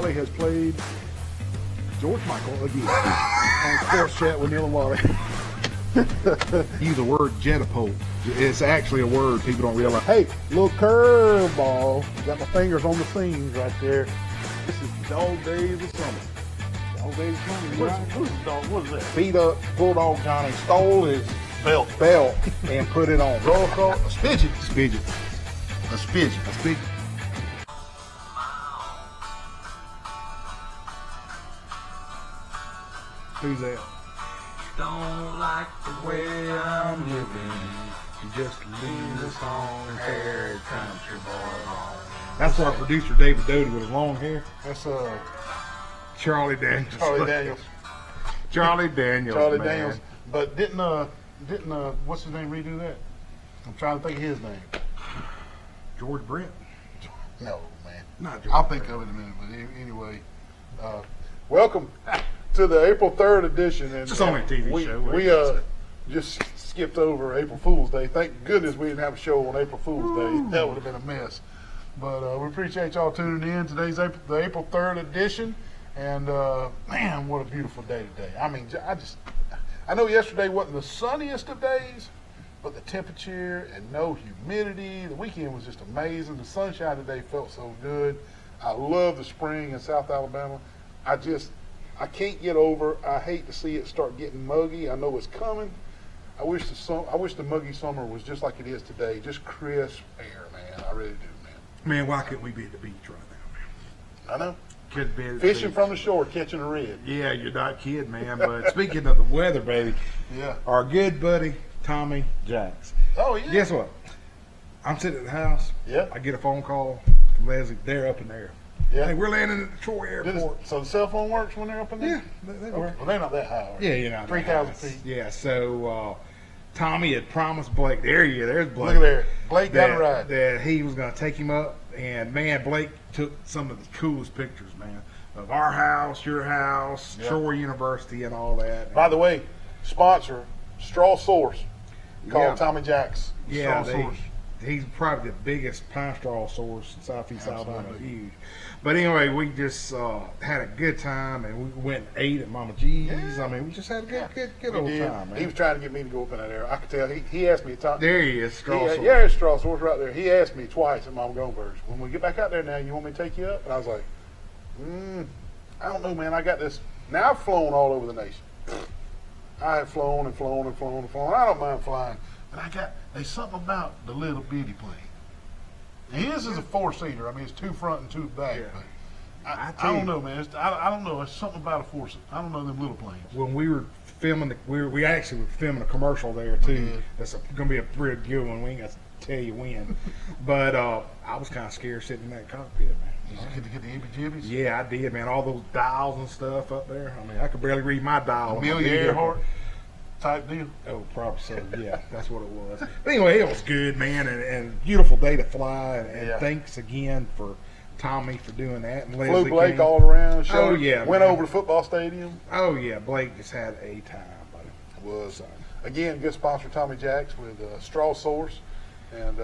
Wally has played George Michael again on Sports Chat with Neal and Wally. Use the word jetapult. It's actually a word people don't realize. Hey, little curveball. Got my fingers on the seams right there. This is Dog Days of Summer. Dog Days of Summer. What is that? Beat up Bulldog Johnny, stole his belt and put it on. Roll across A spigot. A spigot. Who's that? Don't like the way I'm living. You just leave this long-haired country boy alone. That's our producer David Doty with his long hair. That's Charlie Daniels. Charlie Daniels. Charlie Daniels. Charlie man. Daniels. But didn't what's his name redo that? I'm trying to think of his name. George Brent. No, man. Not George I'll Brent. think of it in a minute. But anyway, welcome to the April 3rd edition. And It's only a TV show. We just skipped over April Fool's Day. Thank goodness we didn't have a show on April Fool's Day. That would have been a mess. But we appreciate y'all tuning in. Today's the April 3rd edition. And man, what a beautiful day today. I mean, I know yesterday wasn't the sunniest of days, but the temperature and no humidity. The weekend was just amazing. The sunshine today felt so good. I love the spring in South Alabama. I can't get over. I hate to see it start getting muggy. I know it's coming. I wish the muggy summer was just like it is today, just crisp air, man. I really do, man. Man, why couldn't we be at the beach right now, I know. man? Could be at the Fishing beach. from the shore, catching a red. Yeah, you're not kidding, man. But speaking of the weather, baby, Yeah. our good buddy Tommy Jacks. Oh yeah. Guess what? I'm sitting at the house. Yeah. I get a phone call from Leslie. They're up in there. Yeah. Hey, we're landing at the Troy Airport. So the cell phone works when they're up in there? Yeah, they Okay. work. Well, they're not that high. Are they? Yeah, you know. 3,000 feet. Yeah, so Tommy had promised Blake. There's Blake. Look at there. Blake got a ride. That he was going to take him up. And, man, Blake took some of the coolest pictures, man, of our house, your house, Yeah. Troy University, and all that. By the way, sponsor, Straw Source, called Yeah. Tommy Jacks. Yeah, Straw Source. he's probably the biggest pine straw source in Southeast Alabama. Absolutely. Huge. But anyway, we just had a good time, and we went and ate at Mama G's. Yeah. I mean, we just had a good We old did. time, man. He was trying to get me to go up in that area. I could tell. He asked me to talk. There he is, straw source. Yeah, it's Straw Source right there. He asked me twice at Mama Goldberg's, when we get back out there now, you want me to take you up? And I was like, I don't know, man. I got this. Now I've flown all over the nation. I have flown and flown and flown and flown. I don't mind flying. But there's something about the little bitty plane. And his is a four-seater. I mean, it's two front and two back. Yeah. But I I tell don't you. know, man. I don't know. It's something about a four-seater. I don't know them little planes. When we were filming, we actually were filming a commercial there too. did. That's going to be a real good one. We ain't got to tell you when, but I was kind of scared sitting in that cockpit, man. Did you get the heebie-jeebies? Yeah, I did, man. All those dials and stuff up there. I mean, I could barely read my dial. Amelia Earhart type deal. Oh, probably so. Yeah, that's what it was. But anyway, it was good, man, and beautiful day to fly. And Yeah. thanks again for Tommy for doing that. And Flew Leslie Blake came. all around. Oh, yeah, Went man. over to football stadium. Oh yeah, Blake just had a time, buddy. Was again good sponsor Tommy Jacks with Straw Source, and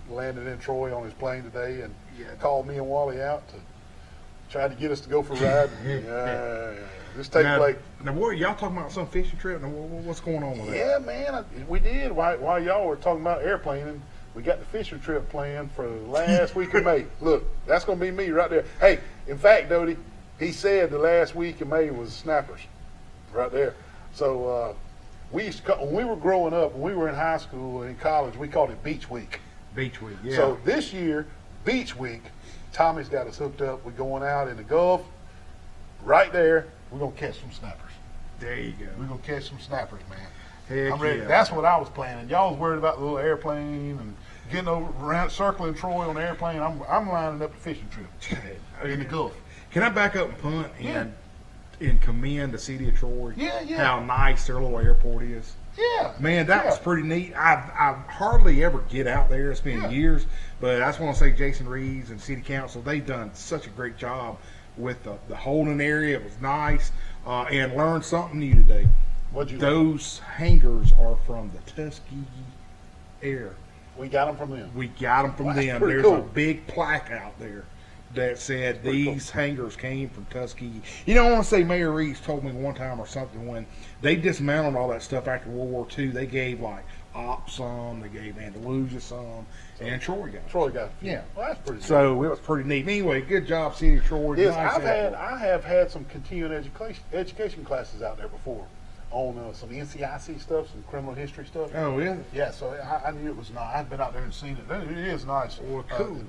landed in Troy on his plane today, and called me and Wally out to try to get us to go for a ride. Just take Blake. Now, what y'all talking about? Some fishing trip? Now, what's going on with that? Yeah, man, we did. While y'all were talking about airplaning, we got the fishing trip planned for the last week of May. Look, that's going to be me right there. Hey, in fact, Doty, he said the last week of May was snappers, right there. So we used to, when we were growing up, when we were in high school and in college, we called it Beach Week. Beach week, yeah. So this year, Beach Week, Tommy's got us hooked up. We're going out in the Gulf. Right there, we're going to catch some snappers. there you go. We're going to catch some snappers, man. Heck I'm ready. yeah. That's what I was planning. Y'all was worried about the little airplane and getting over around, circling Troy on the airplane. I'm lining up a fishing trip in the Gulf. Can I back up and punt and commend the city of Troy? Yeah, yeah. How nice their little airport is. Yeah, Man, that yeah. was pretty neat. I hardly ever get out there. It's been Yeah. years, but I just want to say Jason Reeves and City Council, they've done such a great job with the holding area. It was nice, and learned something new today. What'd you learn? Those hangars are from the Tuskegee Air. We got them from them. We got them from Well, that's them. pretty There's cool. a big plaque out there that said Pretty cool. these hangers came from Tuskegee. You know, I want to say Mayor Reeves told me one time or something when they dismantled all that stuff after World War II, they gave like Opp some, they gave Andalusia some, and Troy got Troy got. Yeah. Well, that's pretty. So it was pretty neat. Anyway, good job, City of Troy. Yes, Nice effort. I have had some continuing education classes out there before on some NCIC stuff, some criminal history stuff. Oh, yeah. Yeah, so I knew it was nice. I've been out there and seen it. It is nice. Well, cool.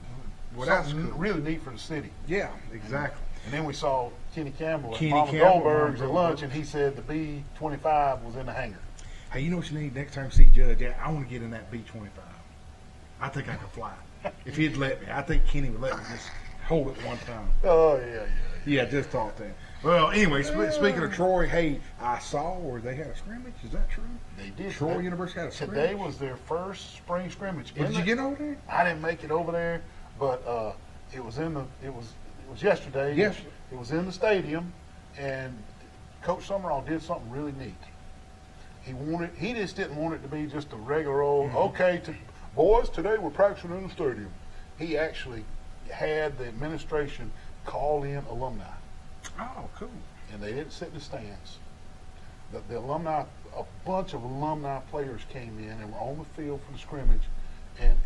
Well, that's something cool. really neat for the city. Yeah, exactly. And then we saw Kenny Campbell at Kenny Mama Campbell, Goldberg's Mama at lunch, and he said the B-25 was in the hangar. Hey, you know what you need next time you see Judge? I want to get in that B-25. I think I could fly. If he'd let me, I think Kenny would let me just hold it one time. Oh, yeah. Yeah, just thought that. Well, anyway, speaking of Troy, hey, I saw where they had a scrimmage. Is that true? They did. Troy University had a scrimmage. Today was their first spring scrimmage. Did you get over there? I didn't make it over there, but it was yesterday. Yes. It was in the stadium, and Coach Summerall did something really neat. He just didn't want it to be just a regular old boys, today we're practicing in the stadium. He actually had the administration call in alumni. Oh, cool. And they didn't sit in the stands. The alumni, a bunch of alumni players came in and were on the field for the scrimmage, and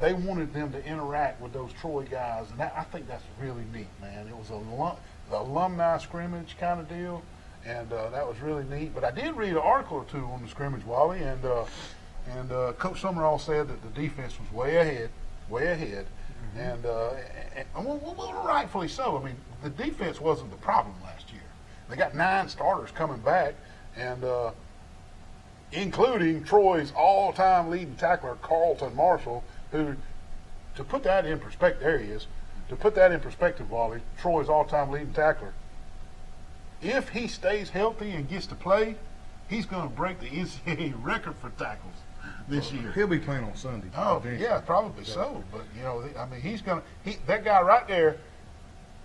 they wanted them to interact with those Troy guys, and I think that's really neat, man. It was the alumni scrimmage kind of deal, and that was really neat. But I did read an article or two on the scrimmage, Wally, and Coach Summerall said that the defense was way ahead, and well, rightfully so. I mean, the defense wasn't the problem last year. They got 9 starters coming back, and including Troy's all-time leading tackler, Carlton Marshall, who, to put that in perspective, there he is. To put that in perspective, Wally, Troy's all-time leading tackler. If he stays healthy and gets to play, he's going to break the NCAA record for tackles this year. He'll be playing on Sunday. Oh, eventually. yeah, probably so. But, I mean, that guy right there,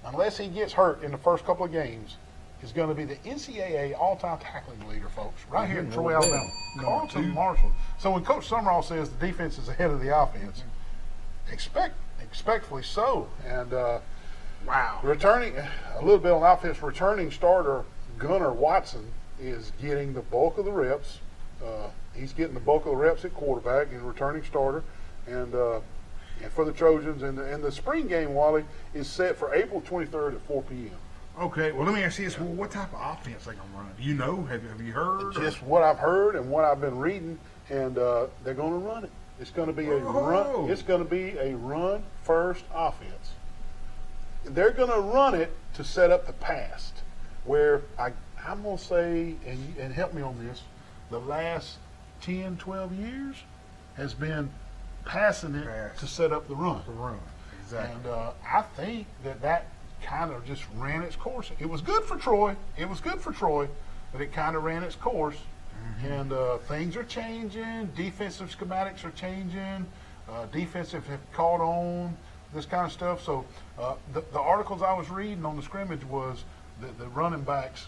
unless he gets hurt in the first couple of games, is going to be the NCAA all-time tackling leader, folks, right here in Troy, Alabama. Carlton Marshall. So when Coach Summerall says the defense is ahead of the offense, expectfully so. And Wow. returning a little bit on offense, returning starter Gunnar Watson is getting the bulk of the reps. He's getting the bulk of the reps at quarterback and returning starter, and for the Trojans. And the spring game, Wally, is set for April 23rd at 4 p.m. Okay, well, let me ask you this. Well, what type of offense they going to run? Do you know? Have you heard? Just what I've heard and what I've been reading, and they're going to run it. It's going to be a run. It's going to be a run-first offense. They're going to run it to set up the pass. Where I'm going to say, and help me on this, the last 10, 12 years has been passing it to set up the run. The run, exactly. And I think that kind of just ran its course. It was good for Troy. But it kind of ran its course. And things are changing. Defensive schematics are changing. Defensive have caught on, this kind of stuff. So the articles I was reading on the scrimmage was that the running backs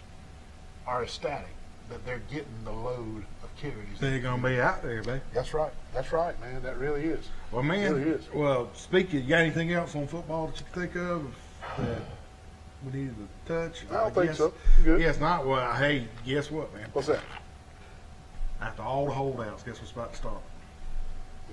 are ecstatic that they're getting the load of carries. They're going to be out there, baby. That's right, man. That really is. Well, man, It really is. well, speaking, you got anything else on football that you can think of that we needed to touch? I don't think guess- so. You good? Yes, not. Well, hey, guess what, man? What's that? After all the holdouts, guess what's about to start?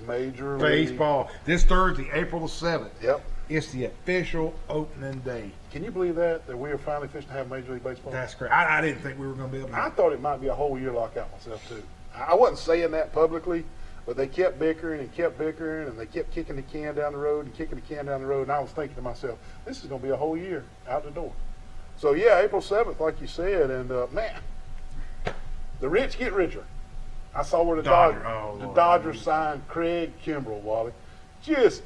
Major League. Baseball. This Thursday, April the 7th. Yep. It's the official opening day. Can you believe that we are finally fixing to have Major League Baseball? That's correct. I didn't think we were going to be able to. I thought it might be a whole year lockout myself too. I wasn't saying that publicly, but they kept bickering, and they kept kicking the can down the road, and I was thinking to myself, this is going to be a whole year out the door. So yeah, April 7th, like you said, and man, the rich get richer. I saw where the Dodgers signed Craig Kimbrell, Wally. Just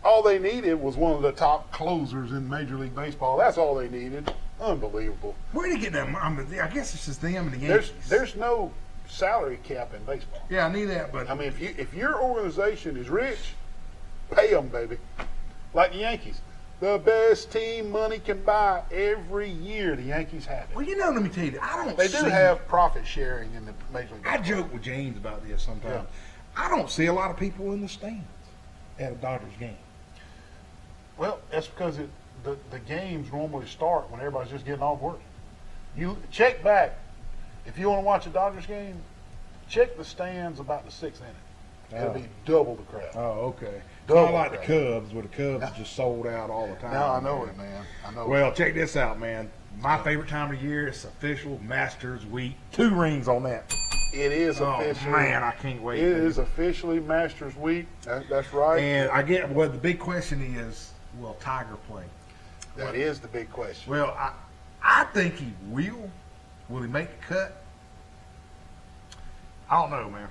all they needed was one of the top closers in Major League Baseball. That's all they needed. Unbelievable. Where did he get that money? I guess it's just them and the Yankees. There's no salary cap in baseball. Yeah, I knew that, but I mean, if your organization is rich, pay them, baby. Like the Yankees. The best team money can buy every year. The Yankees have it. well, you know, let me tell you, I don't. They do have profit sharing in the Major League I Baseball. joke with James about this sometimes. Yeah. I don't see a lot of people in the stands at a Dodgers game. Well, that's because the games normally start when everybody's just getting off work. You check back. If you want to watch a Dodgers game, check the stands about the 6th inning. It'll be double the crowd. Oh, okay. Double Not like the crowd. Cubs, where the Cubs are just sold out all the time. Now I know it, man. I know. Well, check this out, man. My favorite time of year is official Masters Week. 2 rings on that. it is Oh, officially. man, I can't wait. It is officially Masters Week. That's right. And I get, well, the big question is, will Tiger play? That is the big question. Well, I think he will. Will he make the cut? I don't know, man.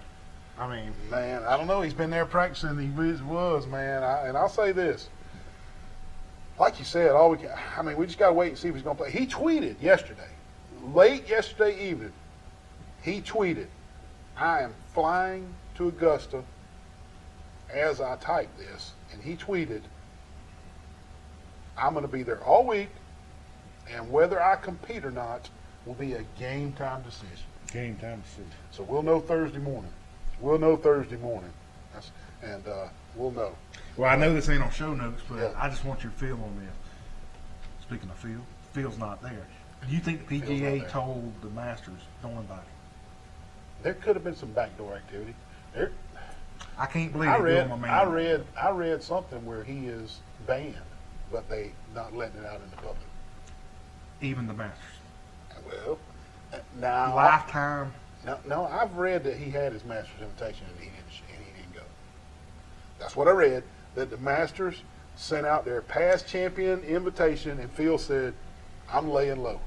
I mean, Man, I don't know. He's been there practicing. He was, man. And I'll say this. Like you said, we just got to wait and see if he's going to play. He tweeted yesterday, late yesterday evening, he tweeted, I am flying to Augusta as I type this. And he tweeted, I'm going to be there all week, and whether I compete or not will be a game time decision. game time to see. So we'll know Thursday morning. We'll know. Well, I know this ain't on show notes, but Yeah. I just want your feel on this. Speaking of feel, feel's not there. Do you think the Feel's PGA not there. told the Masters, don't invite him? There could have been some backdoor activity. There, I can't believe I they read, do him a man. I read something where he is banned, but they not letting it out in the public. Even the Masters. Well, now Lifetime. no, I've read that he had his Masters invitation and he didn't go. That's what I read. That the Masters sent out their past champion invitation, and Phil said, "I'm laying low."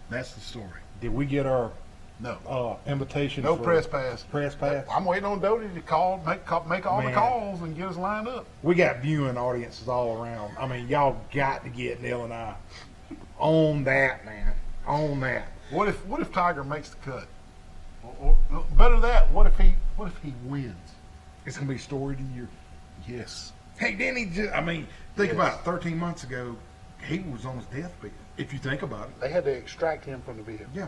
That's the story. Did we get our No, invitation? no for press pass. Press pass. I'm waiting on Doty to make all the Man. calls and get us lined up. We got viewing audiences all around. I mean, y'all got to get Neal and I on that, man. On that. What if Tiger makes the cut? Or better that, what if he wins? It's gonna be story of the year. Yes. Hey, didn't he just? I mean, think Yes. about it. 13 months ago, he was on his deathbed. If you think about it, They had to extract him from the vehicle. yeah,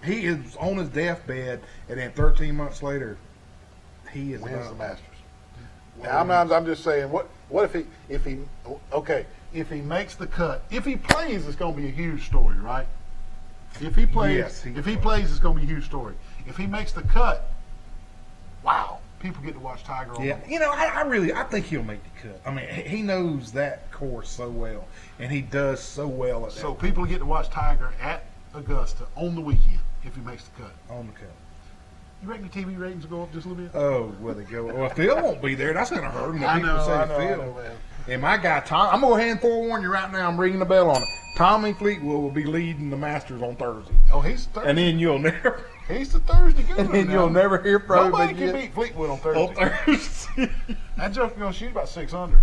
he is on his deathbed, and then 13 months later, he is Wins the about- Masters. Now, I'm just saying, what if he makes the cut? If he plays, it's going to be a huge story, right? If he plays, Yes, he it's going to be a huge story. If he makes the cut, wow, people get to watch Tiger. Yeah, you know, I think he'll make the cut. I mean, he knows that course so well, and he does so well at that. So people get to watch Tiger at Augusta on the weekend if he makes the cut. on the cut. You reckon the TV ratings will go up just a little bit? Oh, will they go? Well, Phil won't be there. That's going to hurt him. The I people know, say I know, Phil. man. And my guy, Tom, I'm going to go ahead and forewarn you right now. I'm ringing the bell on it. Tommy Fleetwood will be leading the Masters on Thursday. Oh, he's Thursday. And then you'll never, He's the Thursday guru. and then now. you'll never hear from him Nobody can again beat Fleetwood on Thursday. on Thursday. That joker's gonna shoot about 600.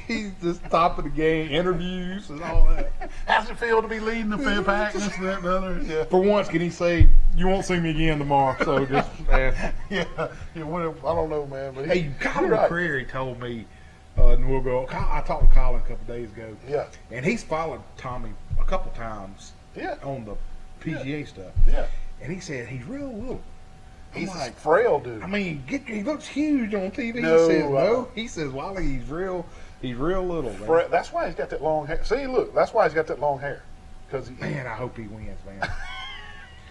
He's just top of the game, interviews and all that. How's it feel to be leading the Fed Pack? This, that, and the other. Yeah, For once, can he say, you won't see me again tomorrow, so just yeah. Whatever. I don't know, man. But Hey, Colin you're right. McCreary told me, and we'll go, I talked to Colin a couple days ago, Yeah, and he's followed Tommy a couple times yeah, on the PGA stuff. yeah. And he said he's real little. I'm He's like, a frail dude. I mean, he looks huge on TV. No, he says no. He says, Wally, he's real little. Man. That's why he's got that long hair. See, look, that's why he's got that long hair. Because Man, I hope he wins, man.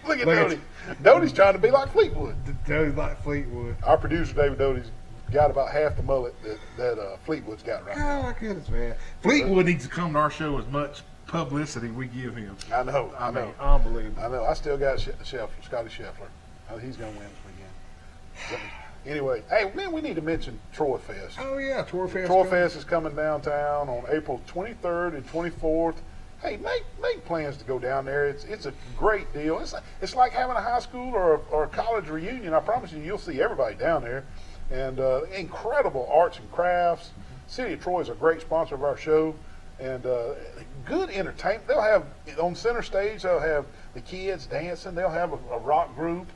look at Look Doty. Doty's trying to be like Fleetwood. Does like Fleetwood. Our producer David Doty's got about half the mullet that Fleetwood's got right now. Oh my goodness, man. Fleetwood needs to come to our show as much publicity we give him. I know. I mean, unbelievable. I know. I still got Scotty Scheffler. He's going to win this weekend. Anyway, hey, man, we need to mention Troy Fest. Oh yeah, Tour Fest. Troy Fest is coming downtown on April 23rd and 24th. Hey, make plans to go down there. It's a great deal. It's like having a high school or a college reunion. I promise you'll see everybody down there. And incredible arts and crafts. City of Troy is a great sponsor of our show. And good entertainment. They'll have, on center stage, they'll have the kids dancing. They'll have a rock group,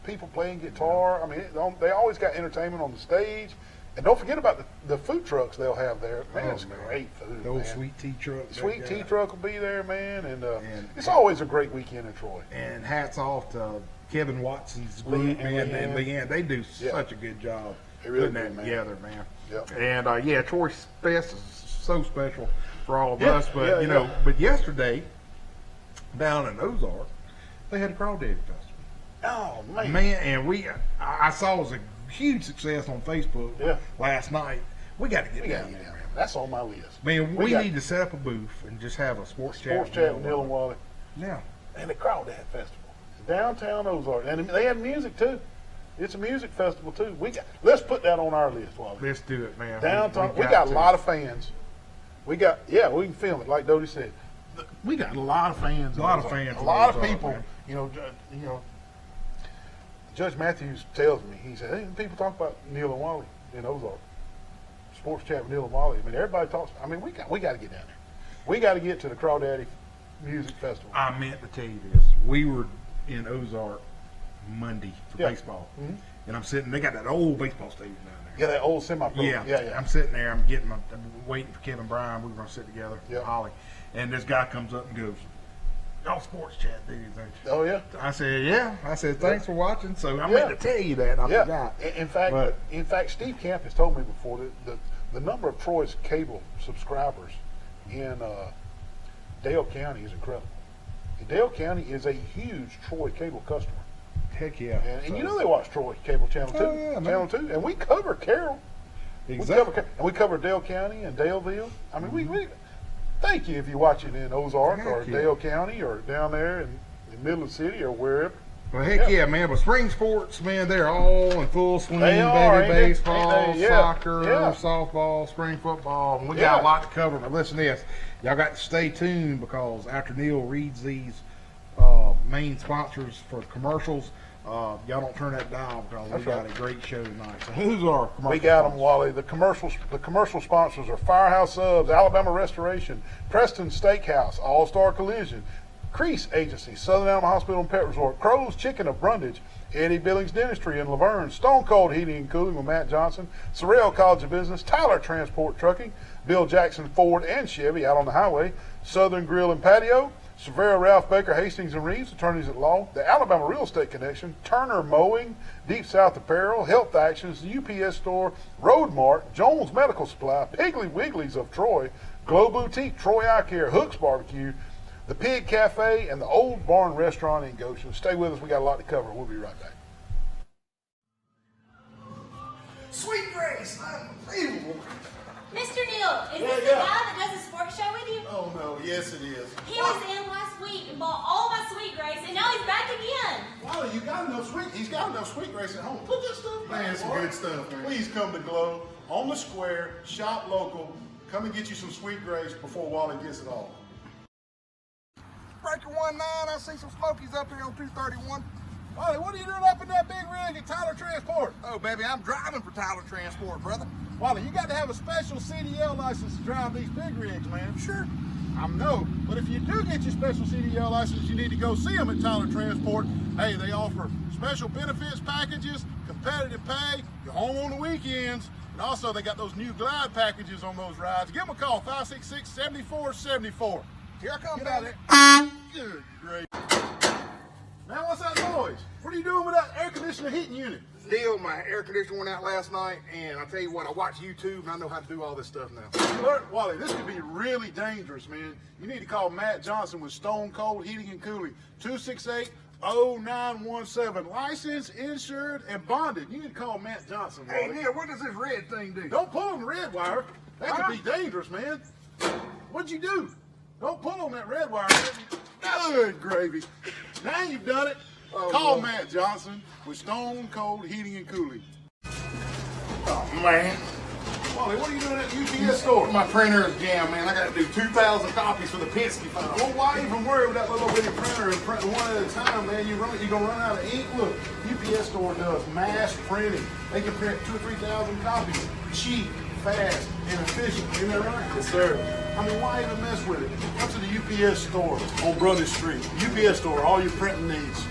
people playing guitar. I mean, they always got entertainment on the stage. And don't forget about the food trucks they'll have there. Man, it's great food, Those man. sweet tea trucks. Sweet tea truck will be there, man. And And- it's always a great weekend in Troy. And hats off to Kevin Watson's Lee group and and Leanne. Leanne. They do Yeah. such a good job. They really putting that do, man. together, man. Yep. And yeah, Troy Fest is so special for all of Yeah, us. But yeah, you know, but yesterday down in Ozark, they had the Crawdaddy Festival. Oh man. Man, and I saw it was a huge success on Facebook last night. We got to get down there, man. That's on my list. Man, we need to set up a booth and just have a sports chat with Neal and Wally. Yeah. And the Crawdad Festival. Downtown Ozark. And they had music too. It's a music festival too. Let's put that on our list, Wally. Let's do it, man. Downtown. We got a lot of fans. We can film it, like Dodie said. We got a lot of fans. A lot of fans. A lot of Ozark, people. Man. You know. Judge Matthews tells me, he said, "Hey, people talk about Neal and Wally in Ozark. Sports chat with Neal and Wally. I mean, everybody talks. I mean, we got to get down there. We got to get to the Crawdaddy Music Festival." I meant to tell you this. We were in Ozark Monday for baseball, and I'm sitting. They got that old baseball stadium down there. Yeah, that old semi-pro. Yeah. I'm sitting there. I'm waiting for Kevin Bryan. We were going to sit together with Holly, and this guy comes up and goes, "Y'all sports chat dudes, ain't you?" Oh yeah. I said, "Yeah." I said, "Thanks for watching." So I meant to tell you that. I forgot. In fact, Steve Camp has told me before that the number of Troy's cable subscribers in Dale County is incredible. Dale County is a huge Troy cable customer. Heck yeah. And you know they watch Troy cable channel 2. Yeah, channel 2. And we cover Carroll. Exactly. We cover Dale County and Daleville. I mean, we thank you if you watch it in Ozark or Dale County or down there in Midland City or wherever. Well, heck yeah, man. But spring sports, man, they're all in full swing. They are, baby, baseball, soccer, softball, spring football. And we got a lot to cover. But listen to this. Y'all got to stay tuned because after Neal reads these main sponsors for commercials, y'all don't turn that dial because we got a great show tonight. So who's our commercial We got them, sponsors? Wally. The commercial sponsors are Firehouse Subs, Alabama Restoration, Preston Steakhouse, All-Star Collision, Crease Agency, Southern Alabama Hospital and Pet Resort, Crow's Chicken of Brundage, Eddie Billings Dentistry in Laverne, Stone Cold Heating and Cooling with Matt Johnson, Sorrell College of Business, Tyler Transport Trucking, Bill Jackson Ford and Chevy out on the highway, Southern Grill and Patio, Severa Ralph Baker, Hastings and Reeves, attorneys at law, the Alabama Real Estate Connection, Turner Mowing, Deep South Apparel, Health Actions, the UPS Store, Road Mart, Jones Medical Supply, Piggly Wigglies of Troy, Glow Boutique, Troy Eye Care, Hooks Barbecue, the Pig Cafe, and the Old Barn Restaurant in Goshen. Stay with us. We got a lot to cover. We'll be right back. Sweet Grace, unbelievable. Mr. Neal, is this the guy that does the sports show with you? Oh, no. Yes, it is. He was in last week and bought all my Sweet Grace, and now he's back again. Wally, you got enough sweet. He's got enough Sweet Grace at home. Put that stuff back. Man, it's some good stuff, man. Please come to Glow on the square, shop local. Come and get you some Sweet Grace before Wally gets it all. Breaker 19, I see some Smokies up here on 231. Wally, what are you doing up in that big rig at Tyler Transport? Oh, baby, I'm driving for Tyler Transport, brother. Wally, you got to have a special CDL license to drive these big rigs, man. Sure. I know, but if you do get your special CDL license, you need to go see them at Tyler Transport. Hey, they offer special benefits packages, competitive pay, you're home on the weekends, and also they got those new glide packages on those rides. Give them a call, 566-7474. Here I come, Get baby. out there. Good, great. Man, what's that noise? What are you doing with that air conditioner heating unit? Deal, my air conditioner went out last night, and I tell you what, I watch YouTube, and I know how to do all this stuff now. Look, Wally, this could be really dangerous, man. You need to call Matt Johnson with Stone Cold Heating and Cooling, 268-0917. Licensed, insured, and bonded. You need to call Matt Johnson, Wally. Hey, Neil, what does this red thing do? Don't pull on the red wire. That could be dangerous, man. What'd you do? Don't pull on that red wire. Good gravy. Now you've done it. Call Matt Johnson with Stone Cold Heating and Cooling. Oh, man. Wally, what are you doing at the UPS store? My printer is jammed, man. I got to do 2,000 copies for the Penske file. Well, why even worry with that little bitty printer and print one at a time, man? You're going to run out of ink. Look, UPS store does mass printing. They can print 2,000 or 3,000 copies. Cheap, fast, and efficient. Isn't that right? Yes, sir. I mean, why even mess with it? Come to the UPS store on Brothers Street. UPS store, all your printing needs.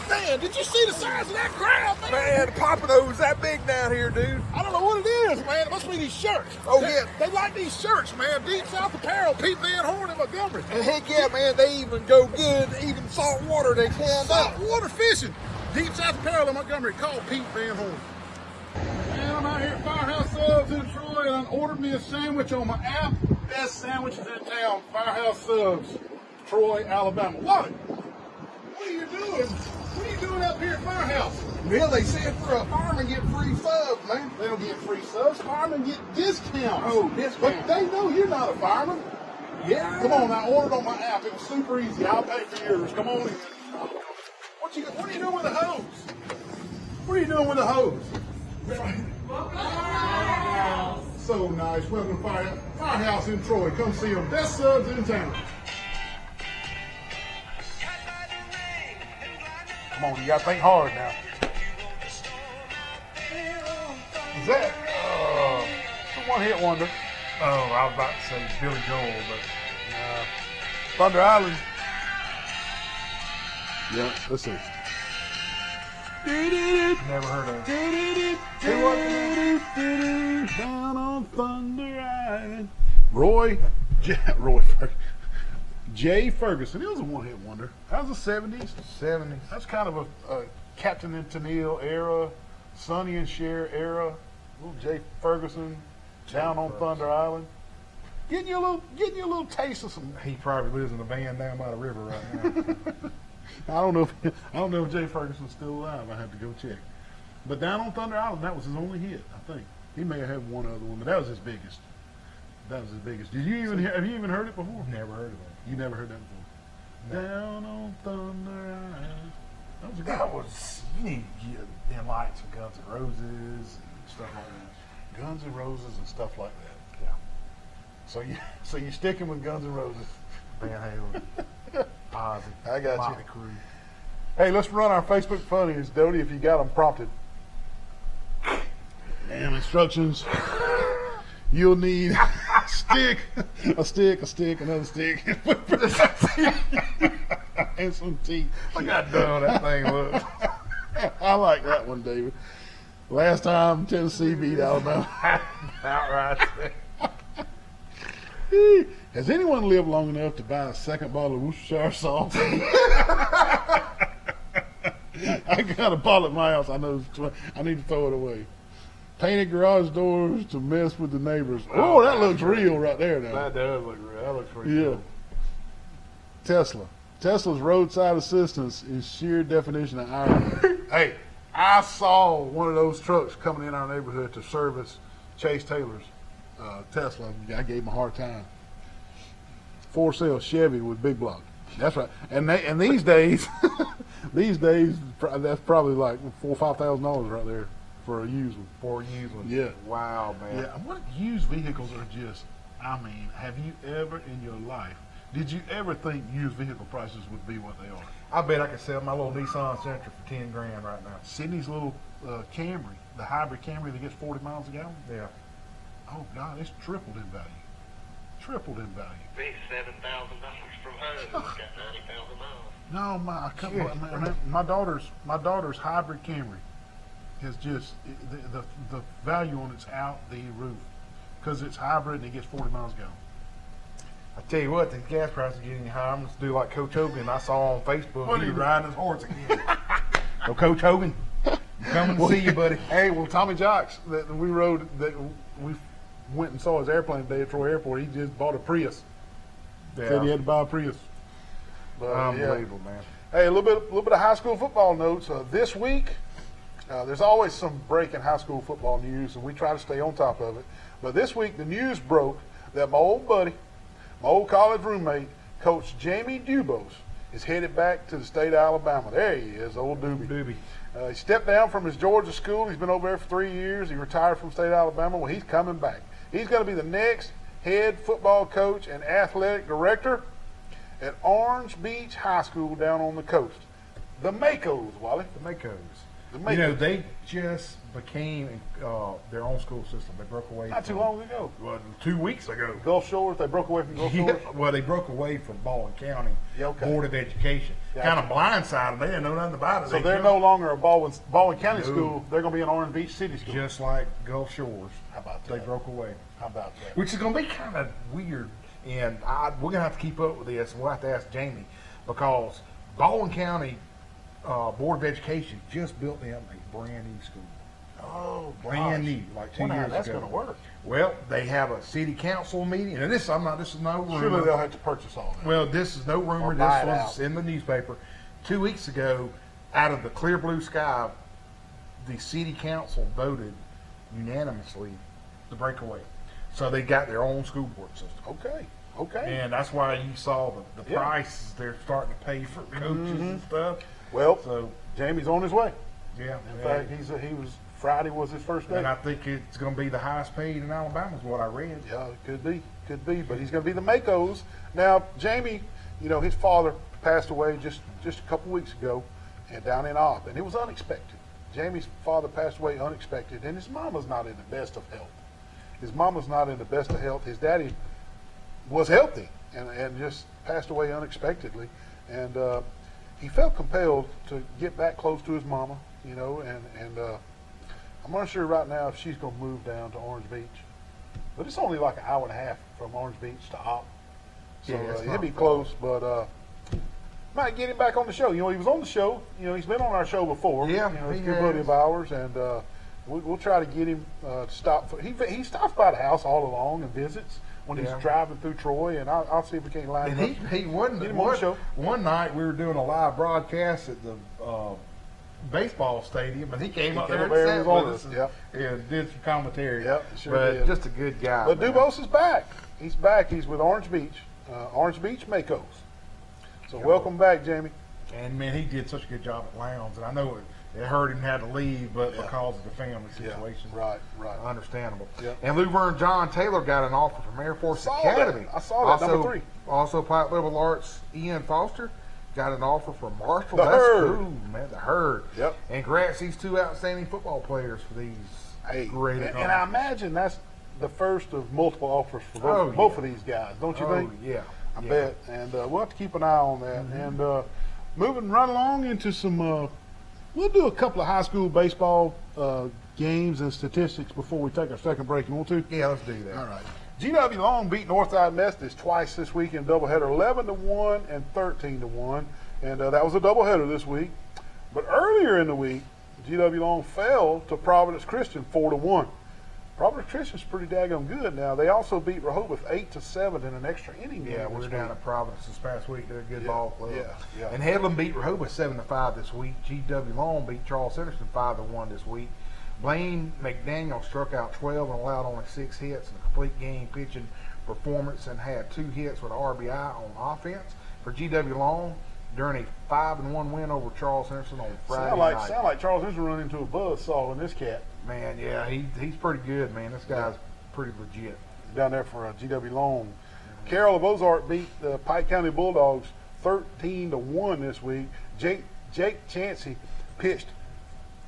Man, did you see the size of that crowd, man? Man, the Pompadour's that big down here, dude. I don't know what it is, man. It must be these shirts. Oh, They like these shirts, man. Deep South Apparel, Pete Van Horn and Montgomery. And heck yeah, man, they even go good, even salt water they canned up. Saltwater fishing. Deep South Parallel, Montgomery. Call Pete Van Horn. And I'm out here at Firehouse Subs in Troy, and I ordered me a sandwich on my app. Best sandwiches in town, Firehouse Subs, Troy, Alabama. What? What are you doing? What are you doing up here at Firehouse? Well, they said for a fireman get free subs, man. They don't get free subs. Firemen get discounts. Oh, discounts. But they know you're not a fireman. Yeah. Come on, I ordered on my app. It was super easy. I'll pay for yours. Come on in. What are you doing with the hose? What are you doing with the hose? So nice. Welcome to Firehouse in Troy. Come see them. Best subs in town. Come on, you gotta think hard now. Is that it's a one-hit wonder? Oh, I was about to say Billy Joel, but Thunder Island. Yeah, let's see. never heard of it. Down on Thunder Island. Jay Ferguson. It was a one-hit wonder. That was the 70s. 70s. That's kind of a Captain and Tennille era, Sonny and Cher era. Little Jay Ferguson, Down on Thunder Island. Getting you a little taste of some. He probably lives in a van down by the river right now. I don't know if Jay Ferguson's still alive. I have to go check. But Down on Thunder Island, that was his only hit, I think. He may have had one other one, but that was his biggest. Have you even heard it before? Never heard of it. You never heard that before? No. Down on Thunder Island. That was a good That one. was, you need to get in lights with Guns N' Roses and stuff like that. Guns N' Roses and stuff like that. Yeah. So you sticking with Guns N' Roses? Van Halen, Ozzy, I got you. Motley Crue. Hey, let's run our Facebook funnies, Dodie, if you got them prompted. Damn instructions. You'll need a stick, another stick, and some teeth. Look how dumb that thing looks. I like that one, David. Last time Tennessee beat Alabama. Outright. Has anyone lived long enough to buy a second bottle of Worcestershire sauce? I got a bottle at my house. I know I need to throw it away. Painted garage doors to mess with the neighbors. Oh, that looks real right there now. That does look real. That looks pretty Yeah. cool. Tesla's roadside assistance is sheer definition of irony. Hey, I saw one of those trucks coming in our neighborhood to service Chase Taylor's Tesla. I gave him a hard time. For sale Chevy with big block. That's right. And these days, that's probably like $4,000 or $5,000 right there for a used one. For used ones. Yeah. Wow, man. Yeah. What used vehicles are just? I mean, have you ever in your life? Did you ever think used vehicle prices would be what they are? I bet I could sell my little Nissan Sentra for $10,000 right now. Sydney's little Camry, the hybrid Camry that gets 40 miles a gallon. Yeah. Oh God, it's tripled in value. Tripled in value. Be $7,000 from home. It's got 90,000 miles. No, my daughter's hybrid Camry has just the value on it's out the roof because it's hybrid and it gets 40 miles a gallon. I tell you what, the gas prices are getting higher. I'm going to do like Coach Hogan. I saw on Facebook he was riding his horse again. So Coach Hogan, I'm coming to see you, buddy. Hey, well, Tommy Jocks that we went and saw his airplane today at Troy Airport. He just bought a Prius. Said he had to buy a Prius. But, Unbelievable, man. Hey, a little bit of high school football notes. This week, there's always some break in high school football news, and we try to stay on top of it. But this week, the news broke that my old buddy, my old college roommate, Coach Jamie Dubose, is headed back to the state of Alabama. There he is, old Doobie. He stepped down from his Georgia school. He's been over there for 3 years. He retired from the state of Alabama. Well, he's coming back. He's going to be the next head football coach and athletic director at Orange Beach High School down on the coast. The Macos, Wally. The Macos. The You know, Macos. they just became their own school system. They broke away. Not too long ago. Well, 2 weeks ago. Gulf Shores, they broke away from Gulf Shores. Yeah, well, they broke away from Baldwin County Yeah, okay. Board of Education. Gotcha. Kind of blindsided. They didn't know nothing about it. So They they're jumped no longer a Baldwin County No. school. They're going to be an Orange Beach City school. just like Gulf Shores. How about They that? broke away. How about that? Which is going to be kind of weird. And we're going to have to keep up with this. And we'll have to ask Jamie because Baldwin County Board of Education just built them a brand new school. Oh, Brand gosh. new, like 2 Wonder how years that's ago. going to work. Well, they have a city council meeting, and this is no rumor. Surely they'll have to purchase all that. Well, this is no rumor. Or buy it This was out. in the newspaper 2 weeks ago. Out of the clear blue sky, the city council voted unanimously to break away. So they got their own school board system. Okay. And that's why you saw the Yeah. prices they're starting to pay for coaches and stuff. Well, So, Jamie's on his way. yeah. In fact, Friday was his first day. and I think it's going to be the highest paid in Alabama is what I read. Yeah, it could be, but he's going to be the Makos. Now, Jamie, his father passed away just a couple weeks ago, and down in Op, and it was unexpected. Jamie's father passed away unexpected, and his mama's not in the best of health. His daddy was healthy and just passed away unexpectedly, and he felt compelled to get back close to his mama, and I'm not sure right now if she's going to move down to Orange Beach. But it's only like an hour and a half from Orange Beach to Op. So Yeah, it's he'll not be far. close, but might get him back on the show. He was on the show. He's been on our show before. Yeah, he's he a good buddy has. of ours, and we'll try to get him to stop. He stops by the house all along and visits when he's Yeah. driving through Troy, and I'll see if we can't line And him up. he wasn't. Get him on the show. One night we were doing a live broadcast at the baseball stadium, and he came up came there up and there sat and was with on us us, yep. and did some commentary. Yep, he sure but did. just a good guy. But man. Dubose is back. He's back. He's with Orange Beach Makos. So welcome back, Jamie. And man, he did such a good job at Lowndes, and I know it hurt him had to leave, but Yeah. because of the family situation, Right. understandable. Yep. And Luverne John Taylor got an offer from Air Force Saw Academy. that. I saw that, number 3. Also, Platte Liberal Arts Ian Foster got an offer from Marshall. The That's Herd. cool, man. The Herd. Yep. And congrats these 2 outstanding football players for these Hey, great and I imagine that's the first of multiple offers for both, Oh, both yeah. of these guys, don't you Oh, think? yeah. I Yeah. bet. And we'll have to keep an eye on that. And moving right along into some, we'll do a couple of high school baseball games and statistics before we take our second break. You want to? Yeah, let's do that. All right. GW Long beat Northside Methodist twice this week in doubleheader, 11-1 and 13-1, and that was a doubleheader this week. But earlier in the week, GW Long fell to Providence Christian 4-1. Providence Christian's pretty daggone good now. They also beat Rehoboth 8-7 in an extra inning Yeah, game we were this down week. at Providence this past week. They're a good Yeah, ball club. yeah. And Headland beat Rehoboth 7-5 this week. GW Long beat Charles Henderson 5-1 this week. Blaine McDaniel struck out 12 and allowed only 6 hits in a complete game pitching performance and had 2 hits with RBI on offense for GW Long during a 5-1 win over Charles Henderson on Friday night. Sound like Charles Henderson run into a buzzsaw in this cat Man, yeah, he's pretty good, man. This guy's pretty legit. down there for GW Long. Carroll of Ozark beat the Pike County Bulldogs 13-1 this week. Jake Chansey pitched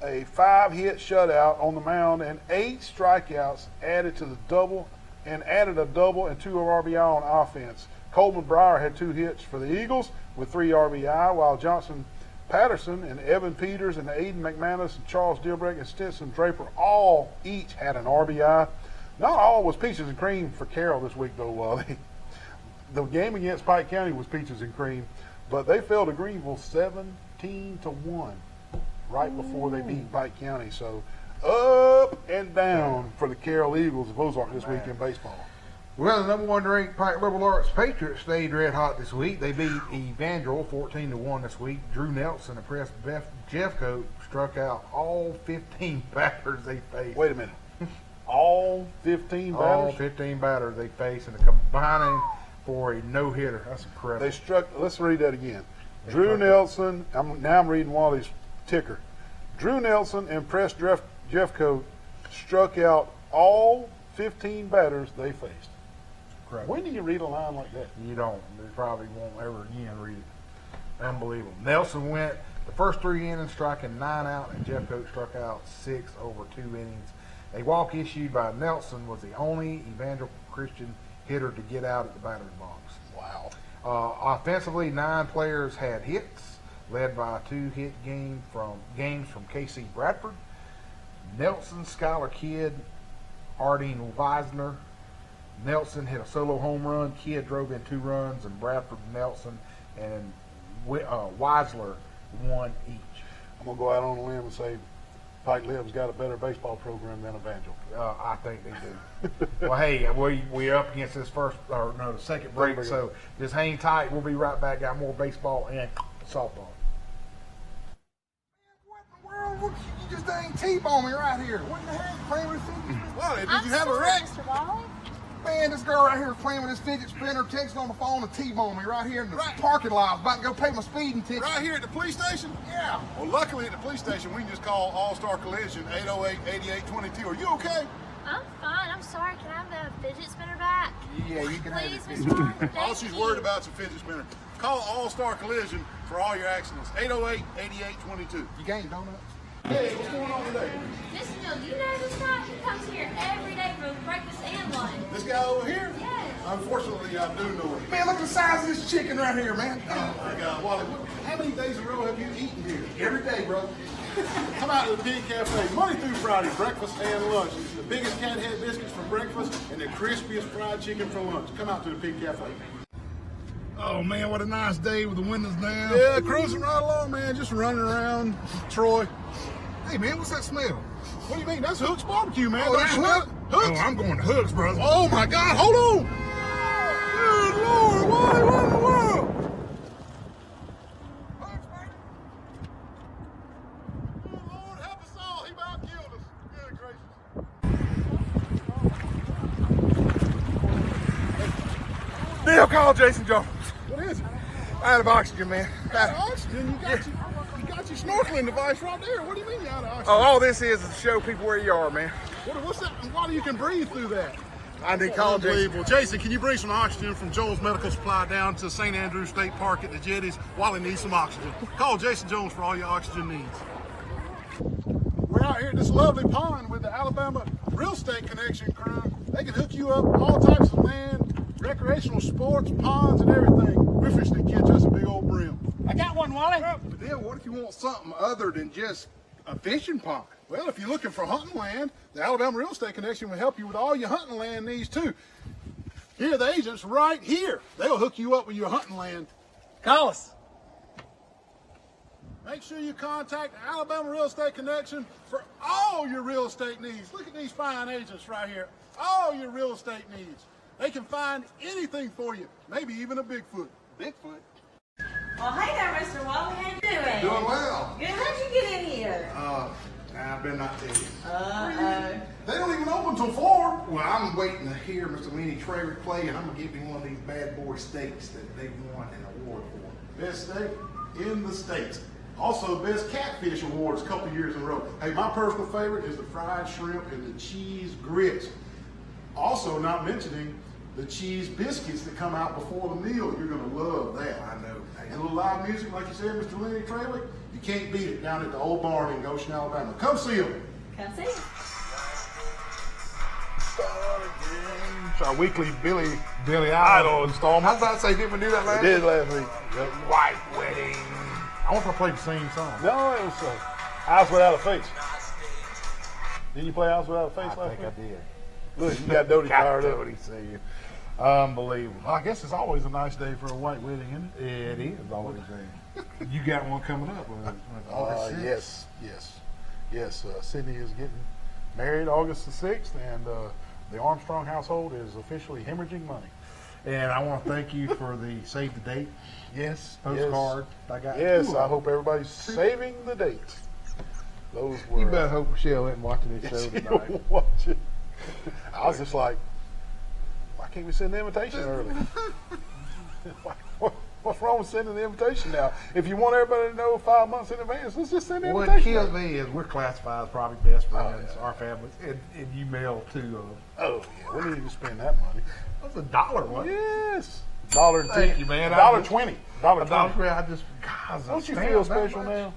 a 5-hit shutout on the mound and 8 strikeouts added a double and 2 RBI on offense. Coleman Breyer had 2 hits for the Eagles with 3 RBI, while Johnson Patterson and Evan Peters and Aiden McManus and Charles Dilbreck and Stinson Draper each had an RBI. Not all was peaches and cream for Carroll this week, though. The game against Pike County was peaches and cream, but they fell to Greenville 17-1 right before they beat Pike County. So up and down for the Carroll Eagles of Ozark this week in baseball. Well, the number 1 ranked Pike Liberal Arts Patriots stayed red hot this week. They beat Evangel 14-1 this week. Drew Nelson and Press Jeffcoat struck out all 15 batters they faced. Wait a minute. All 15 All batters? 15 batters they faced and combining for a no-hitter. That's incredible. They struck, let's read that again. Drew Nelson, I'm reading Wally's ticker. Drew Nelson and Press Jeffcoat struck out all 15 batters they faced. Incredible. When do you read a line like that? You don't. They probably won't ever again read it. Unbelievable. Nelson went the first 3 innings striking 9 out, and Jeffcoat struck out 6 over 2 innings. A walk issued by Nelson was the only Evangel Christian hitter to get out at the batter's box. Wow. Offensively, 9 players had hits, led by a 2-hit games from KC Bradford. Nelson, Skylar Kidd, Ardeen Weisner. Nelson hit a solo home run. Kidd drove in 2 runs, and Bradford, Nelson, and Weisler one each. I'm gonna go out on a limb and say Pike Lib's got a better baseball program than Evangel. I think they do. Well, hey, we're up against this the second break, so just hang tight. We'll be right back. Got more baseball and softball. What in the world? You just dang T-bone me right here. What in the hell? Playing with fidget? Wally, did you have a wreck? Mr. Wally. Man, this girl right here is playing with this fidget spinner, texting on the phone and T-bone me right here in the parking lot. I was about to go pay my speeding ticket. Right here at the police station? Yeah. Well, luckily at the police station, we can just call All-Star Collision 808-8822. Are you okay? I'm fine. I'm sorry. Can I have the fidget spinner back? Yeah, you can have Please, it. Mr. Wally. All Thank she's you. worried about is a fidget spinner. Call All-Star Collision for all your accidents. 808-8822. You gained donuts? Hey, what's going on today? Mr. Neal, do you know this guy? He comes here every day for breakfast and lunch. This guy over here? Yes. Unfortunately, I do know him. Man, look at the size of this chicken right here, man. Oh my God, Wally, how many days in a row have you eaten here? Every day, bro. Come out to the Pig Cafe Monday through Friday, breakfast and lunch. The biggest cat head biscuits for breakfast and the crispiest fried chicken for lunch. Come out to the Pig Cafe. Oh, man, what a nice day with the windows down. Yeah, cruising right along, man. Just running around Troy. Hey, man, what's that smell? What do you mean? That's Hook's Barbecue, man. Oh, Don't that's you Hook? smell it? Oh, I'm going to Hooks, brother. Oh my God, hold on! Good Lord, Wally, what in the world? Good Lord, help us all. He about killed us. Good gracious. Neil, call Jason Jones. What is it? Out of oxygen, man. Oxygen? You got your snorkeling device right there. What do you mean you're out of oxygen? Oh, all this is to show people where you are, man. What's that? Why do you can breathe through that? I need to call Jason. Unbelievable. Jason, can you bring some oxygen from Joel's Medical Supply down to St. Andrews State Park at the Jetties? Wally needs some oxygen. Call Jason Jones for all your oxygen needs. We're out here at this lovely pond with the Alabama Real Estate Connection crew. They can hook you up all types of land, recreational sports, ponds, and everything. We're fishing to catch us a big old brim. I got one, Wally. But then what if you want something other than just a fishing pond? Well, if you're looking for hunting land, the Alabama Real Estate Connection will help you with all your hunting land needs too. Here are the agents right here. They'll hook you up with your hunting land. Call us. Make sure you contact the Alabama Real Estate Connection for all your real estate needs. Look at these fine agents right here. All your real estate needs. They can find anything for you, maybe even a Bigfoot. Bigfoot. Well, hey there, Mr. Wally. How you doing? Doing well. Good. How'd you get in here? I better not tell you. Uh-oh. They don't even open till 4. Well, I'm waiting to hear Mr. Lenny Traver play, and I'm going to give him one of these bad boy steaks that they won an award for. Best steak in the States. Also, best catfish awards a couple years in a row. Hey, my personal favorite is the fried shrimp and the cheese grits. Also, not mentioning the cheese biscuits that come out before the meal. You're going to love that. I know. And a little live music, like you said, Mr. Lenny Traver, you can't beat it down at the old barn in Goshen, Alabama. Come see them. Come see us. It's our weekly Billy Idol installment. I was about to say, didn't we do that last We did last week. Yep. White Wedding. I wonder if I played the same song. No, it was Eyes Without a Face. Didn't you play Eyes Without a Face I last think week? I did. Look, you got Dodie fired up. Dodie, see you. Unbelievable. Well, I guess it's always a nice day for a white wedding, isn't it? It is always there. You got one coming up. August 6th. Yes. Sydney is getting married August the 6th, and the Armstrong household is officially hemorrhaging money. And I want to thank you for the save the date postcard. I got Yes, two I of hope everybody's saving the dates. Those were. You better hope Michelle isn't watching this show tonight. She'll watch it. I was just like, why can't we send the invitation early? What's wrong with sending the invitation now? If you want everybody to know 5 months in advance, let's just send the What invitation. kills me is we're classified as probably best friends, yeah. our families, and you mail to Oh, yeah, we need to spend that money. what's $1, what? Yes. $1.10. Thank you, man. $1.20. $1. $1.20. I just, God, Don't you stamp feel that special much? now?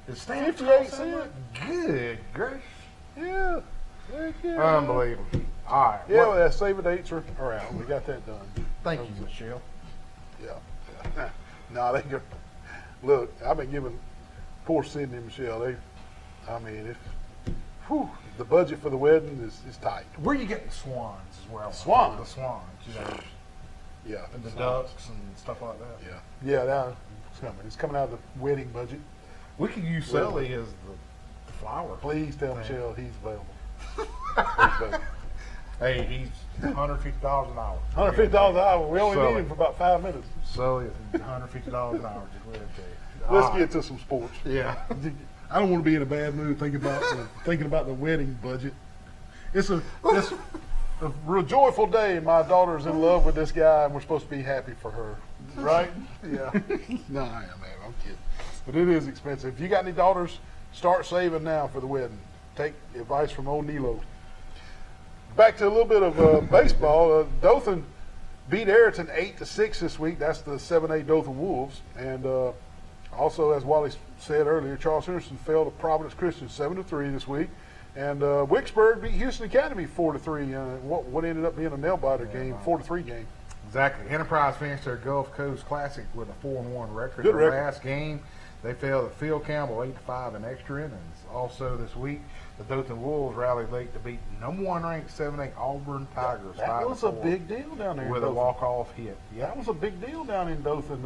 The stamp 58 costs that much? cents. Good gracious. Yeah. Heck yeah. Unbelievable. All right. Yeah, well, well, save the dates are out. We got that done. thank you, Michelle. Yeah. No, they go. Look, I've been giving poor Sydney and Michelle. The budget for the wedding is tight. Where you getting the swans as well? Swans? The swans, you know, Yeah. and the ducks and stuff like that. Yeah. Yeah, now it's coming out of the wedding budget. We could use Sully as the flower. Please tell thing. Michelle he's available. Hey, he's $150 an hour. $150 an hour. We only Sully. need him for about 5 minutes. Sully is $150 an hour. Just let me tell you. Let's All right. get to some sports. Yeah. I don't want to be in a bad mood thinking about the wedding budget. It's a real joyful day. My daughter's in love with this guy, and we're supposed to be happy for her, right? Yeah. No, I am, man. I'm kidding. But it is expensive. If you got any daughters, start saving now for the wedding. Take advice from old Nilo. Back to a little bit of baseball. Dothan beat Ayrton 8-6 this week. That's the 7A Dothan Wolves, and also, as Wally said earlier, Charles Henderson fell to Providence Christian 7-3 this week. And Wicksburg beat Houston Academy 4-3. What ended up being a nail-biter game, 4-3 game. Exactly. Enterprise finished their Gulf Coast Classic with a 4-1 record. Good Their record. last game, they fell to Phil Campbell 8-5 in extra innings. Also this week, the Dothan Wolves rallied late to beat number 1 ranked 7A Auburn Tigers. That was a 5-4 big deal down there in with a Dothan. walk-off hit. Yeah. That was a big deal down in Dothan.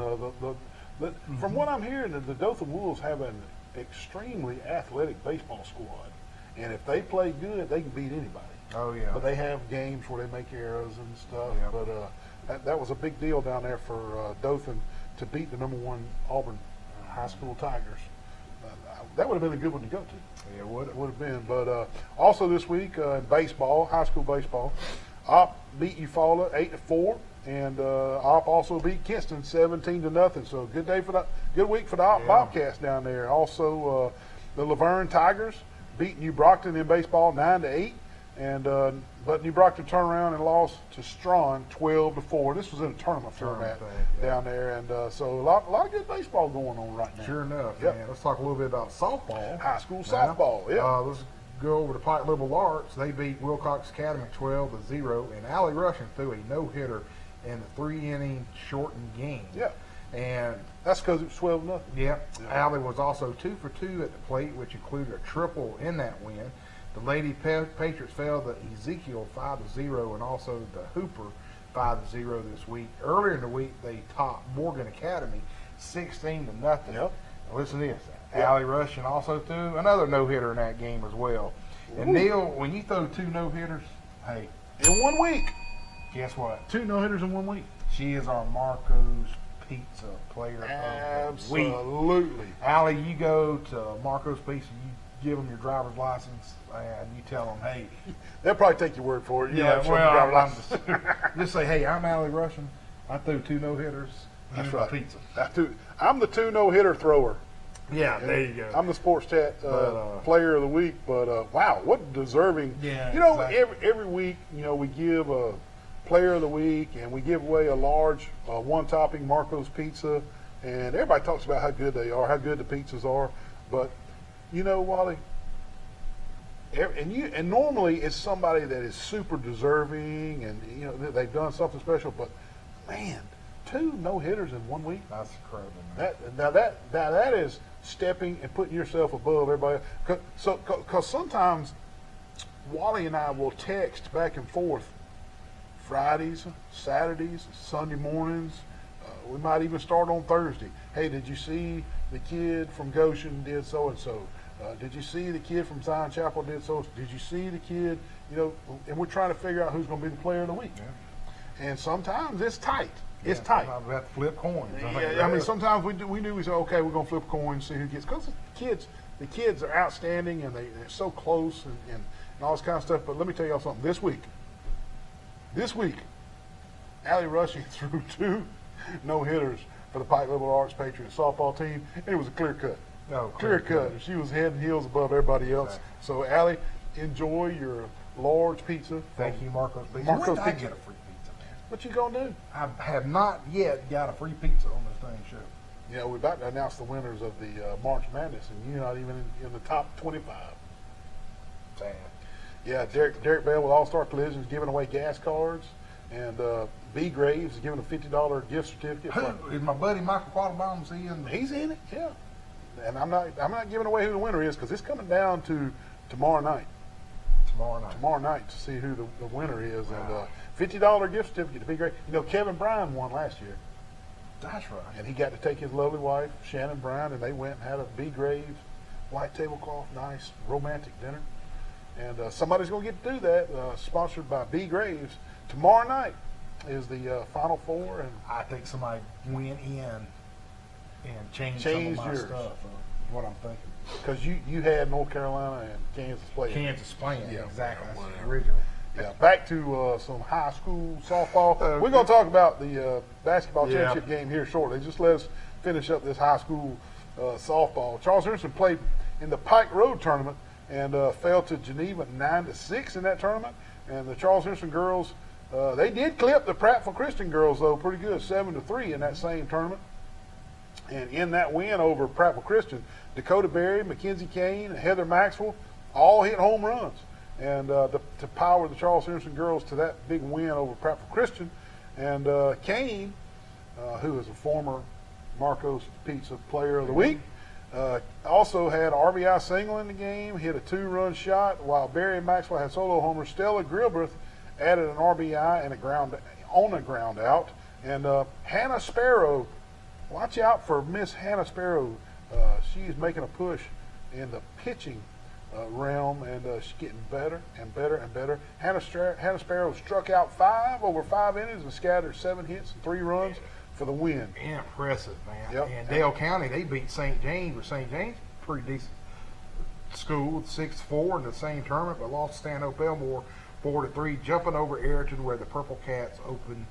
From what I'm hearing, the Dothan Wolves have an extremely athletic baseball squad. And if they play good, they can beat anybody. Oh yeah. But they have games where they make errors and stuff. Yeah. But that was a big deal down there for Dothan to beat the number 1 Auburn high school Tigers. That would have been a good one to go to. Yeah, it would. It would have been. But also this week in baseball, high school baseball, Opp beat Eufaula 8-4, and Opp also beat Kinston 17-0. So good week for the Opp Bobcats down there. Also, the Laverne Tigers beat New Brockton in baseball 9-8, and but New Brockton turned around and lost to Strawn 12-4. This was in a tournament format down there, and so a lot of good baseball going on right now. Sure enough. Yep. Man. Let's talk a little bit about softball. High school softball. Yeah. Let's go over to Pike Liberal Arts. They beat Wilcox Academy 12-0, and Allie Russian threw a no-hitter in the 3-inning shortened game. Yeah. And That's because it was 12-0. yeah, Allie was also 2 for 2 at the plate, which included a triple in that win. The Lady Patriots fell to Ezekiel 5-0, and also the Hooper 5-0 this week. Earlier in the week, they topped Morgan Academy 16-0. Yep. Now listen to this. Allie Russian also threw another no-hitter in that game as well. And Neal, when you throw 2 no-hitters, hey, In 1 week. guess what? 2 no-hitters in 1 week. She is our Marco's Pizza Player of the Week. Absolutely. Allie, you go to Marco's Pizza, you give them your driver's license, and you tell them, hey, They'll probably take your word for it. You yeah, know, well, I'm just say, hey, I'm Allie Russian. I threw 2 no-hitters. Give That's me my right. pizza. I'm the 2 no-hitter thrower. Yeah, there you go. I'm the Sports Chat Player of the Week, but wow, what deserving. Yeah, you know, exactly. every week, you know, we give a Player of the Week, and we give away a large one-topping Marco's Pizza, and everybody talks about how good they are, how good the pizzas are, but you know, Wally, and normally it's somebody that is super deserving, and you know they've done something special, but man, 2 no-hitters in 1 week. That's incredible, man. That is stepping and putting yourself above everybody. Because sometimes Wally and I will text back and forth Fridays, Saturdays, Sunday mornings. We might even start on Thursday. Hey, did you see the kid from Goshen did so and so? Did you see the kid from Zion Chapel did so? Did you see the kid? You know, and we're trying to figure out who's going to be the Player of the Week. Yeah. And sometimes it's tight. It's Yeah, tight. sometimes we have to flip coins. Yeah, I mean, sometimes we say, okay, we're going to flip a coin and see who gets. Because the kids are outstanding, and they're so close and all this kind of stuff. But let me tell y'all something. This week, Allie Rushing threw 2 no-hitters for the Pike Liberal Arts Patriots softball team, and it was a clear cut. No, Clear cut. She was head and heels above everybody else. Exactly. So, Allie, enjoy your large pizza. Thank you, Marco's Pizza. Marco's When did I Pizza. get a free pizza, man? What you going to do? I have not yet got a free pizza on this dang show. Yeah, we're about to announce the winners of the March Madness, and you're not even in the top 25. Sad. Yeah, Derek Bell with All-Star Collisions giving away gas cards, and B. Graves is giving a $50 gift certificate. Who is my buddy Michael Quattlebaum? Is he in? He's in it, yeah. And I'm not giving away who the winner is because it's coming down to tomorrow night. Tomorrow night to see who the winner is, Wow. and $50 gift certificate to B. Graves. You know, Kevin Bryan won last year. That's right. And he got to take his lovely wife, Shannon Brown, and they went and had a B. Graves white tablecloth, nice romantic dinner. And somebody's going to get to do that, sponsored by B. Graves. Tomorrow night is the Final Four. And I think somebody went in and changed some Changed of my yours. stuff. What I'm thinking. because you had North Carolina and Kansas playing. Kansas playing, Yeah. exactly. That's the original. Yeah, back to some high school softball. We're going to talk about the basketball championship game here shortly. Just let us finish up this high school softball. Charles Henderson played in the Pike Road tournament and fell to Geneva 9-6 in that tournament. And the Charles Henderson girls, they did clip the Prattville Christian girls, though, pretty good, 7-3 in that same tournament. And in that win over Prattville Christian, Dakota Berry, Mackenzie Kane, and Heather Maxwell all hit home runs. And to power the Charles Henderson girls to that big win over Prattville Christian. And Kane, who is a former Marco's Pizza Player of the Week, also had RBI single in the game, hit a 2-run shot, while Barry and Maxwell had solo homers. Stella Gilbreth added an RBI and a ground out. And Hannah Sparrow, watch out for Miss Hannah Sparrow. She is making a push in the pitching realm, and she's getting better and better and better. Hannah Sparrow struck out 5 over 5 innings and scattered 7 hits and 3 runs for the win. Impressive, man. Yep. And Dale County, they beat St. James, or St. James, pretty decent school, with 6-4 in the same tournament, but lost to Stanhope Elmore 4-3, jumping over Ayrton where the Purple Cats Open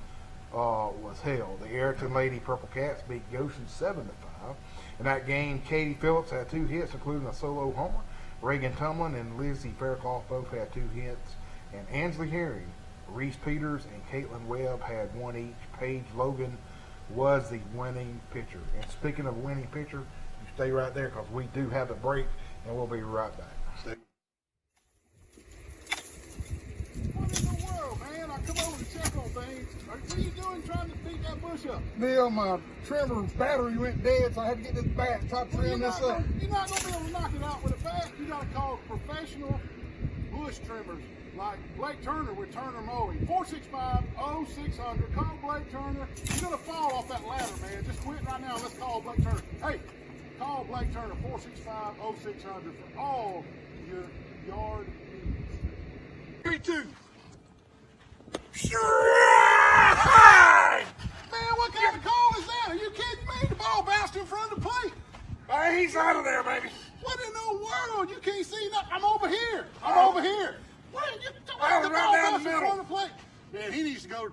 was held. The Ayrton Lady Purple Cats beat Goshen 7-5. In that game, Katie Phillips had 2 hits, including a solo homer. Reagan Tumlin and Lizzie Faircloth both had 2 hits. And Ansley Herring, Reese Peters, and Caitlin Webb had 1 each. Paige Logan was the winning pitcher. And speaking of winning pitcher, you stay right there because we do have a break, and we'll be right back. What in the world, man? I come over to check on things. What are you doing trying to beat that bush up? Neal, my trimmer battery went dead, so I had to get this bat and try to trim this up. You're not going to be able to knock it out with a bat. You got to call professional bush trimmers like Blake Turner with Turner Mowing. 465-0600. Call Blake Turner. You're going to fall off that ladder, man. Just quit right now. Let's call Blake Turner. Hey, call Blake Turner 465-0600 for all your yard needs. 3-2. Man, what kind of call is that? Are you kidding me? The ball bounced in front of the plate. Hey, he's out of there, baby. What in the world? You can't see nothing. I'm over here. Over here. What? The ball bounced in front of the plate. Man, he needs to go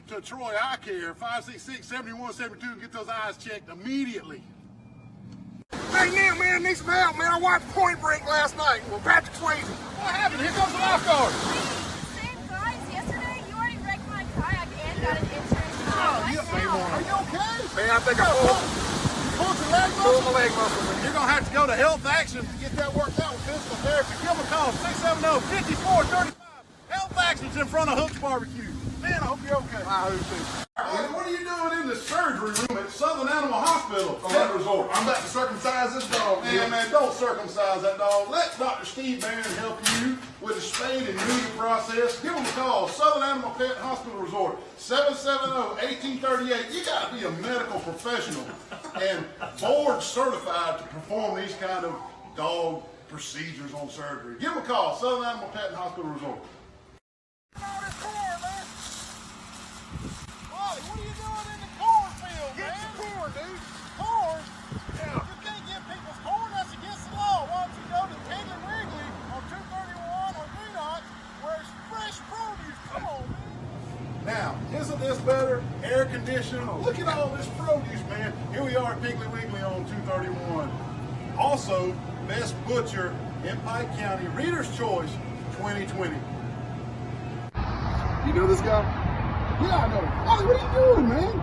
to Troy Eye Care, 566-7172, and get those eyes checked immediately. Hey, Neal, man, I need some help, man. I watched Point Break last night. Well, Patrick Swayze. What happened? Here comes the lifeguard. Same guys yesterday. You already wrecked my kayak and got an insurance. Are you okay? Man, I think I Pulled your leg pulled muscle? my leg muscle. You're going to have to go to Health Action to get that worked out with physical therapy. Give them a call, 670-5435. Health Action's in front of Hook's Barbecue. Man, I hope you're okay. I hope so. Hey, what are you doing in the surgery room at Southern Animal Hospital Pet Resort? I'm about to circumcise this dog. Man, don't circumcise that dog. Let Dr. Steve Barron help you with the spade and neuter process. Give him a call, Southern Animal Pet Hospital Resort, 770-1838. You got to be a medical professional and board certified to perform these kind of dog procedures on surgery. Give him a call, Southern Animal Pet Hospital Resort. Wally, what are you doing in the cornfield, man? Get some corn, dude. Corn? Yeah. You can't get people's corn. That's against the law. Why don't you go to Piggly Wiggly on 231 on Greenock, where it's fresh produce? Come on, man. Now, isn't this better? Air conditioning. Look at all this produce, man. Here we are at Piggly Wiggly on 231. Also, Best Butcher in Pike County, Reader's Choice 2020. You know this guy? Yeah, I know. Wally, what are you doing, man?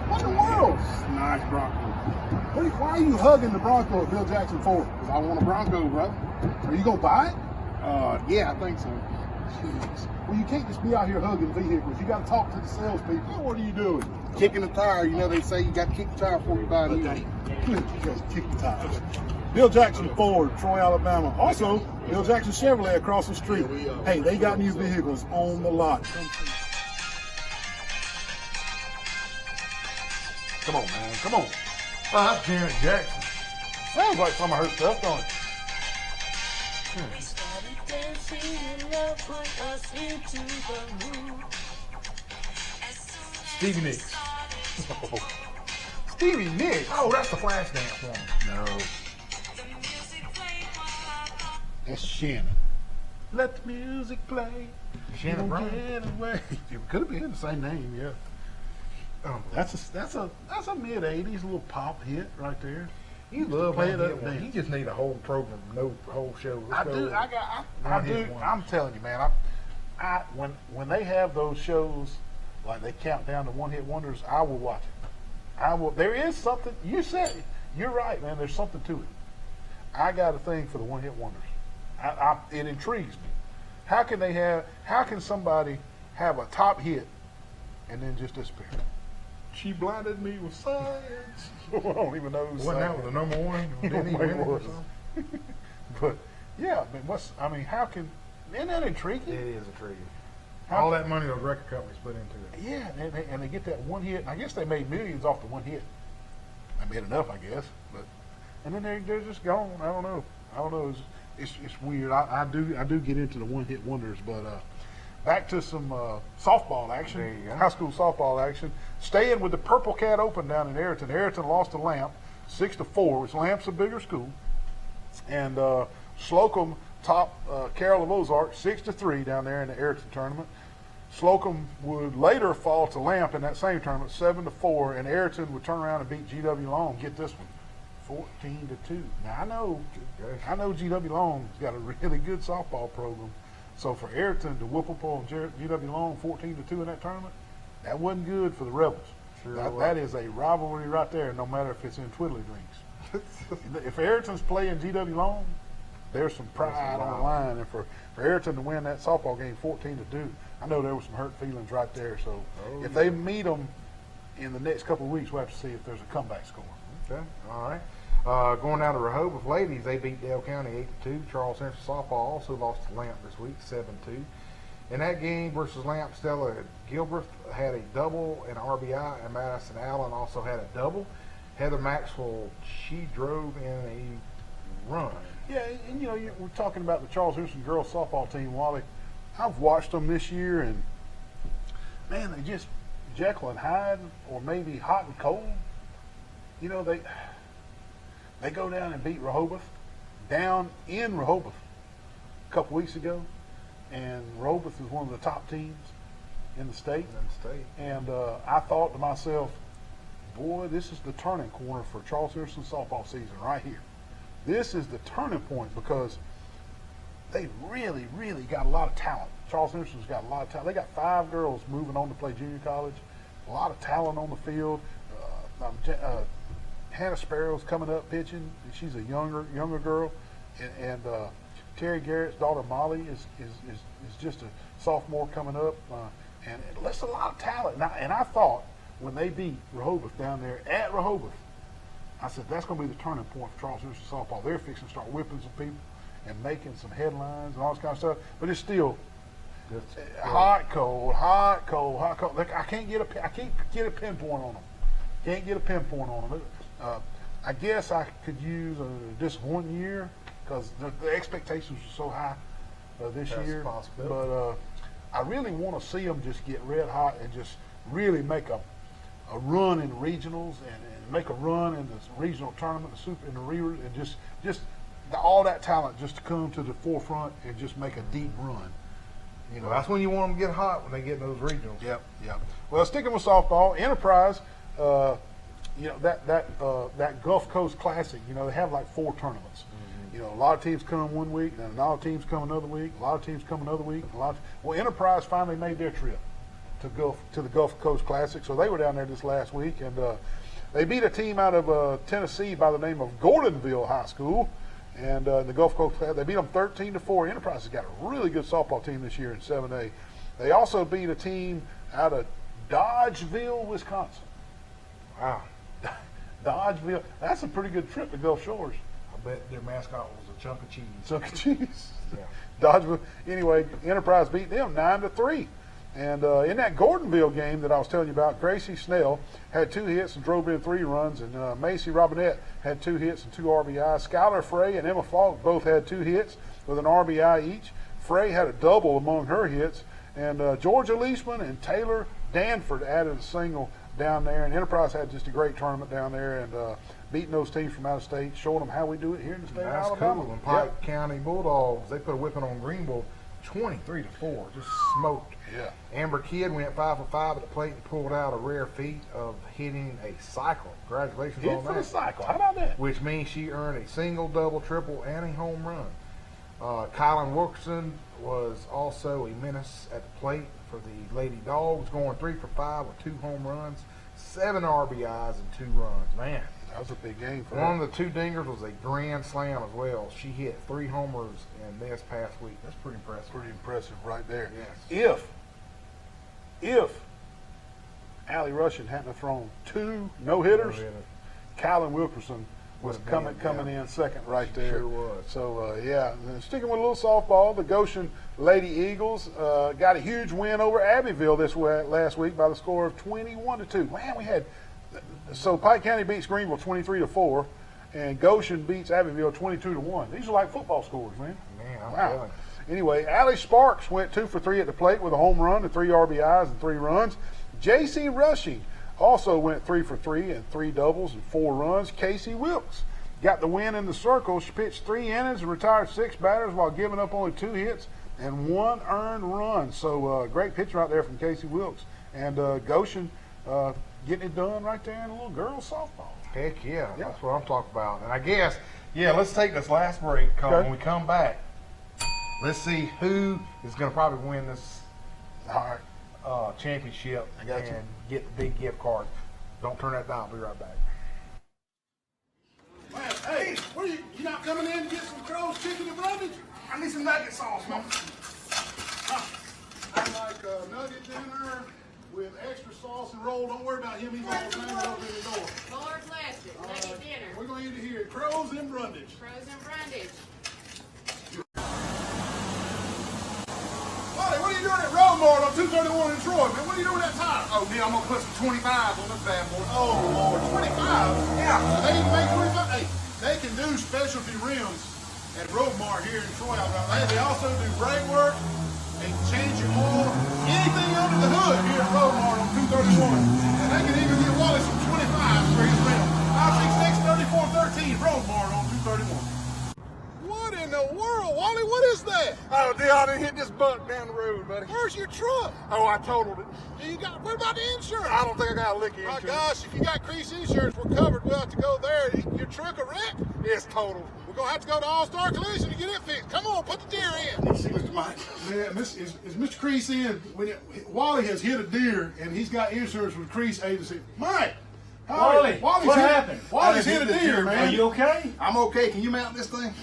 What in the world? Nice Bronco. Why are you hugging the Bronco at Bill Jackson Ford? Because I want a Bronco, brother. Are you going to buy it? Yeah, I think so. Jeez. Well, you can't just be out here hugging vehicles. You got to talk to the salespeople. What are you doing? Kicking the tire, you know they say you got to kick the tire before you buy it. You just kick the tires. Bill Jackson Ford, Troy, Alabama. Also, Bill Jackson Chevrolet across the street. Hey, they got new vehicles on the lot. Come on, man. Come on. Oh, that's Janet Jackson. Sounds like some of her stuff, don't it? Stevie Nicks. Stevie Nicks. Oh, that's the Flashdance one. No. That's Shannon. Let the music play. Shannon Brown. Get away. It could have been the same name, yeah. That's a mid '80s little pop hit right there. You love Play playing it that up one. there. You just need a whole program, no whole show. I Let's do. go. I One do. hit wonder. I'm telling you, man. When they have those shows, like they count down to one hit wonders, I will watch it. I will. There is something. You said it. You're right, man. There's something to it. I got a thing for the one hit wonders. It intrigues me. How can somebody have a top hit and then just disappear? She blinded me with science. I don't even know who's Wasn't that was the number one? Didn't he win it or something? But yeah, I mean, how can? Isn't that intriguing? It is intriguing. How- All that money those record companies put into it. Yeah, and they get that one hit. And I guess they made millions off the one hit. They made enough, I guess. But and then they're just gone. I don't know. It's weird. I do get into the one hit wonders, but back to some softball action. There you go. High school softball action. Staying with the Purple Cat Open down in Ayrton. Ayrton lost to Lamp 6-4, which Lamp's a bigger school. And Slocum topped Carroll of Ozark 6-3 down there in the Ayrton tournament. Slocum would later fall to Lamp in that same tournament 7-4, and Ayrton would turn around and beat GW Long. Get this one, 14-2. Now I know GW Long's got a really good softball program. So for Ayrton to whoop up on GW Long 14-2 in that tournament, that wasn't good for the Rebels. Sure That is a rivalry right there, no matter if it's in Twiddly Drinks. If Ayrton's playing GW Long, there's some pride on the line. And for Ayrton to win that softball game 14-2, I know there was some hurt feelings right there. So if they meet them in the next couple of weeks, we'll have to see if there's a comeback score. Okay, all right. Going down to Rehoboth ladies, they beat Dale County 8-2. Charles Central softball also lost to Lamp this week, 7-2. In that game versus Lamp, Stella Gilbert had a double and RBI, and Madison Allen also had a double. Heather Maxwell, she drove in a run. Yeah, and we're talking about the Charles Houston girls softball team, Wally. I've watched them this year, and man, they just Jekyll and Hyde, or maybe hot and cold. They go down and beat Rehoboth down in Rehoboth a couple weeks ago, and Rehoboth is one of the top teams in the state. And I thought to myself, boy, this is the turning corner for Charles Houston softball season right here. This is the turning point because they really, really got a lot of talent. Charles Houston's got a lot of talent. They got 5 girls moving on to play junior college. A lot of talent on the field. Hannah Sparrow's coming up pitching. She's a younger girl, and Terry Garrett's daughter Molly is just a sophomore coming up, and that's a lot of talent. And I thought when they beat Rehoboth down there at Rehoboth, I said that's going to be the turning point for Charles Houston softball. They're fixing to start whipping some people and making some headlines and all this kind of stuff. But it's still hot, cold. Look, I can't get a pinpoint on them. Can't get a pinpoint on them. I guess I could use just 1 year because the expectations were so high this That's year. a possibility. But I really want to see them just get red hot and just really make a run in regionals and make a run in this regional tournament, in the Reavers, and just all that talent just to come to the forefront and just make a deep run. Well, that's when you want them to get hot, when they get in those regionals. Yep. Well, sticking with softball, Enterprise, that Gulf Coast Classic, they have like 4 tournaments. A lot of teams come one week, and a lot of teams come another week, a lot of teams come another week. Well, Enterprise finally made their trip to the Gulf Coast Classic, so they were down there this last week, and they beat a team out of Tennessee by the name of Gordonville High School, and the Gulf Coast Classic, they beat them 13-4. Enterprise has got a really good softball team this year in 7A. They also beat a team out of Dodgeville, Wisconsin. Wow. Dodgeville, that's a pretty good trip to Gulf Shores. I bet their mascot was a chunk of cheese. Chunk of cheese. Yeah. Dodgeville. Anyway, Enterprise beat them 9-3. And in that Gordonville game that I was telling you about, Gracie Snell had 2 hits and drove in 3 runs, and Macy Robinette had 2 hits and 2 RBIs. Skylar Frey and Emma Falk both had 2 hits with an RBI each. Frey had a double among her hits, and Georgia Leishman and Taylor Danford added a single down there, and Enterprise had just a great tournament down there, and beating those teams from out of state, showing them how we do it here in the state of Alabama. Cool. And Pike County Bulldogs, they put a whipping on Greenville 23-4, just smoked. Yeah. Amber Kidd went 5 for 5 at the plate and pulled out a rare feat of hitting a cycle. Congratulations Hit on for that. the cycle. How about that? Which means she earned a single, double, triple, and a home run. Kylan Wilkerson was also a menace at the plate for the Lady Dogs, going 3 for 5 with 2 home runs, 7 RBIs, and 2 runs. Man, That was a big game for one her. of the 2 dingers was a grand slam as well. She hit 3 homers in this past week. That's pretty impressive. Pretty impressive right there. Yes. If Allie Russian hadn't have thrown 2 no-hitters, Kylan Wilkerson was coming in second right there. Sure was. So, yeah, and sticking with a little softball, the Goshen Lady Eagles got a huge win over Abbeville last week by the score of 21-2. Man, we had so Pike County beats Greenville 23-4, and Goshen beats Abbeville 22-1. These are like football scores, man. Man, I'm Wow. telling you. Anyway, Allie Sparks went 2 for 3 at the plate with a home run and 3 RBIs and 3 runs. J.C. Rushing also went 3 for 3 and 3 doubles and 4 runs. Casey Wilkes got the win in the circle. She pitched 3 innings and retired 6 batters while giving up only 2 hits and 1 earned run. So great pitcher out there from Casey Wilkes. And Goshen getting it done right there in a little girls softball. Heck yeah, that's what I'm talking about. And I guess, let's take this last break. Okay. When we come back, let's see who is going to probably win this All right. championship I got you. and get the big gift cards. Don't turn that down. I'll be right back. Man, hey, where you not coming in to get some Crow's chicken and brundage? I need some nugget sauce, man. I like nugget dinner with extra sauce and roll. Don't worry about him. He's always hanging over in the door. Lord bless you. Nugget dinner. We're going to eat it here. Crow's and brundage. Frozen brundage. Wally, what are you doing at Roadmart on 231 in Troy, man? What are you doing with that tire? Oh, Neal, I'm gonna put some 25s on this bad boy. Oh, Lord, 25? Yeah. They even make 25? Hey, they can do specialty rims at Roadmart here in Troy, Alabama. They also do brake work. They can change your oil, anything under the hood here at Roadmart on 231. And they can even get Wally some 25s for his rim. 566-3413, Roadmart on 231. What in the world, Wally? What is that? Oh, Neal, I done hit this buck down the road, buddy. Where's your truck? Oh, I totaled it. What about the insurance? I don't think I got a lick of My insurance. gosh, if you got Crease Insurance, we're covered. We'll have to go there. Your truck a wreck? It's totaled. We're going to have to go to All-Star Collision to get it fixed. Come on, put the deer in. See, Mr. Mike. Man, is Mr. Crease in? Wally has hit a deer, and he's got insurance with Crease Agency. Mike! Wally, what happened? Wally's hit a deer, man. Are you okay? I'm okay. Can you mount this thing?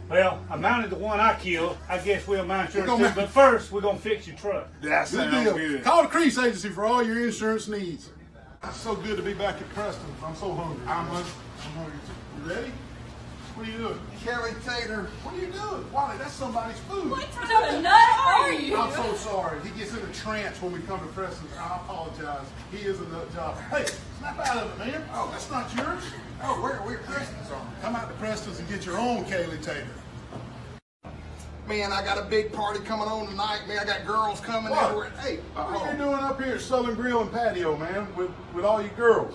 Well, I mounted the one I killed. I guess we'll mount yours gonna too. mount- But first, we're going to fix your truck. That Good deal. Call the Crease Agency for all your insurance needs. It's so good to be back at Preston. I'm so hungry. I'm hungry too. You ready? What are you doing? Kelly Taylor. What are you doing? Wally, that's somebody's food. What kind of nut are you? I'm so sorry. He gets in a trance when we come to Preston. I apologize. He is a nut job. Hey, snap out of it, man. Oh, that's not yours. Oh, we're Preston's on. Come out to Preston's and get your own Kaylee Taylor. Man, I got a big party coming on tonight, man. I got girls coming everywhere. Hey, What are you doing up here at Southern Grill and Patio, man, with all you girls?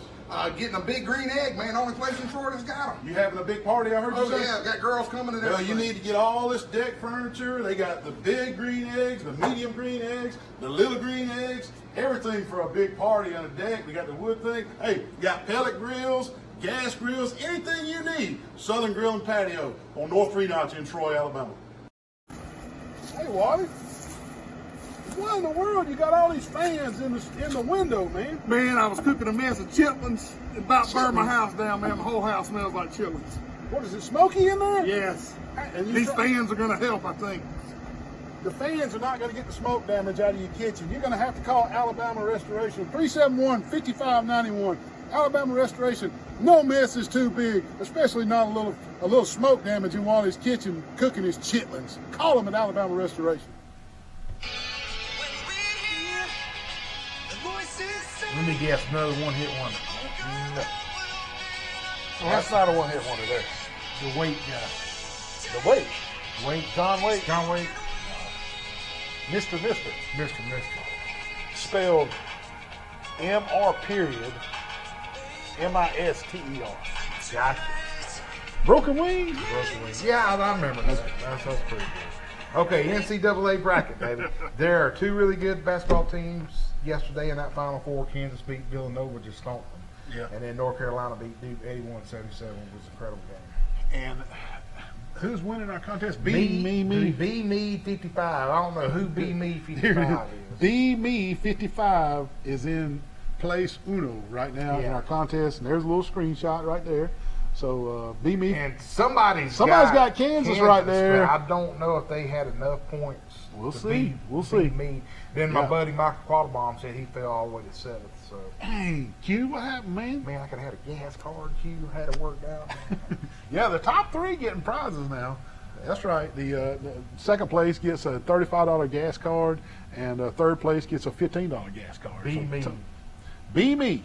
getting a big green egg, man. Only place in Troy that's got them. You having a big party, I heard you Oh, say? yeah, got girls coming and Well, everything. you need to get all this deck furniture. They got the big green eggs, the medium green eggs, the little green eggs, everything for a big party on a deck. We got the wood thing. Hey, you got pellet grills, gas grills, anything you need. Southern Grill and Patio on North Three Notch in Troy, Alabama. Hey, Wally. Why in the world you got all these fans in the window, man? Man, I was cooking a mess of chitlins. It about burned my house down, man. My whole house smells like chitlins. What is it, smoky in there? Yes. And you These try- fans are going to help, I think. The fans are not going to get the smoke damage out of your kitchen. You're going to have to call Alabama Restoration, 371-5591. Alabama Restoration, no mess is too big, especially not a little smoke damage in Wally's kitchen cooking his chitlins. Call them at Alabama Restoration. Let me guess, another one-hit wonder. No. That's not a one-hit wonder there. The Wait guy. The Wait. Wait. John Wait. John Wait. Mr. Mr. Spelled M-R period M-I-S-T-E-R. Gotcha. Broken Wings. Broken Wings. Yeah, I remember that. That's pretty good. Okay, NCAA bracket, baby. There are two really good basketball teams yesterday in that Final Four. Kansas beat Villanova, just stomped them. Yeah. And then North Carolina beat Duke 81-77. It was an incredible game. And who's winning our contest? Me 55. I don't know who B Me 55 is. B Me 55 is in place uno right now in Yeah. our contest, and there's a little screenshot right there. So B Me. And somebody's got Kansas right there. but I don't know if they had enough points. We'll to see. beat- We'll beat see. Me. Then my buddy Michael Quattlebaum said he fell all the way to 7th. So Hey, Q, what happened, man? man, I could have had a gas card. Q had it worked out. Yeah, the top three getting prizes now. That's right. The second place gets a $35 gas card, and third place gets a $15 gas card. Be me. Be me.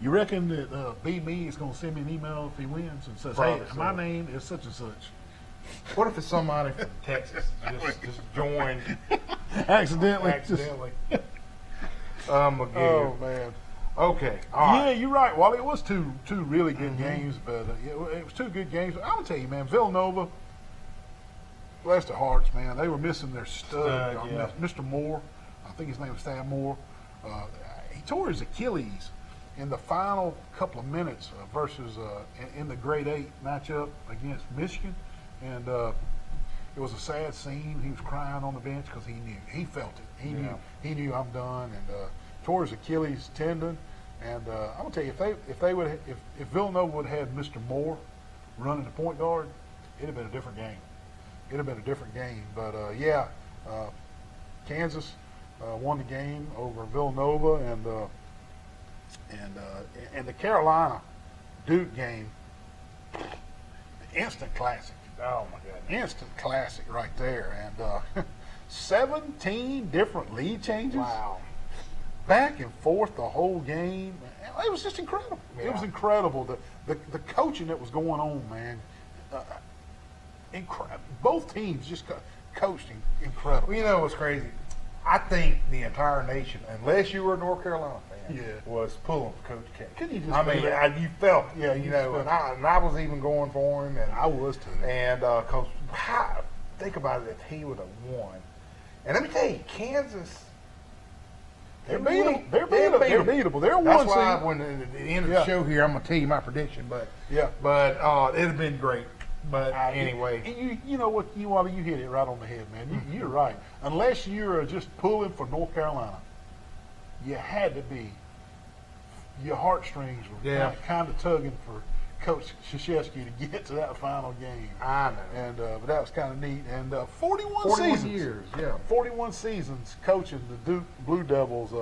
You reckon that Be Me is going to send me an email if he wins and says, Probably hey, so. my name is such and such. What if it's somebody from Texas just joined Accidentally. accidentally? I'm a Oh, man. Okay. All Yeah, right. you're right, Wally. It was two really good games, but it was two good games. I'm going to tell you, man, Villanova, bless their hearts, man. They were missing their stud. Yeah. Mr. Moore, I think his name was Stan Moore. He tore his Achilles in the final couple of minutes versus in the grade 8 matchup against Michigan. And it was a sad scene. He was crying on the bench because he knew. He felt it. He knew I'm done. And tore his Achilles tendon. And I'm gonna tell you, if Villanova would have had Mr. Moore running the point guard, it'd have been a different game. It'd have been a different game. But Kansas won the game over Villanova, and the Carolina Duke game, instant classic. Oh my God. Instant classic right there. And 17 different lead changes. Wow. Back and forth the whole game. It was just incredible. Yeah. It was incredible. The coaching that was going on, man. Incredible. Both teams just coached incredible. Well, you know what's crazy? I think the entire nation, unless you were a North Carolina fan, Yeah. was pulling for Coach K. Couldn't you just I feel mean, that? you felt it, Yeah, you you know, just and felt I was even going for him, and I was too. And cause think about it, if he would have won, and let me tell you, Kansas, They're beatable. They're beatable. They're That's one why seed. when at the end of Yeah. the show here, I'm gonna tell you my prediction, but Yeah. it'd have been great. But anyway, And you know what, Wally, you hit it right on the head, man. You're right. Unless you're just pulling for North Carolina, you had to be. Your heartstrings were kind of tugging for Coach Krzyzewski to get to that final game. I know. And but that was kind of neat. And 41 41 seasons. years, yeah. 41 seasons coaching the Duke Blue Devils.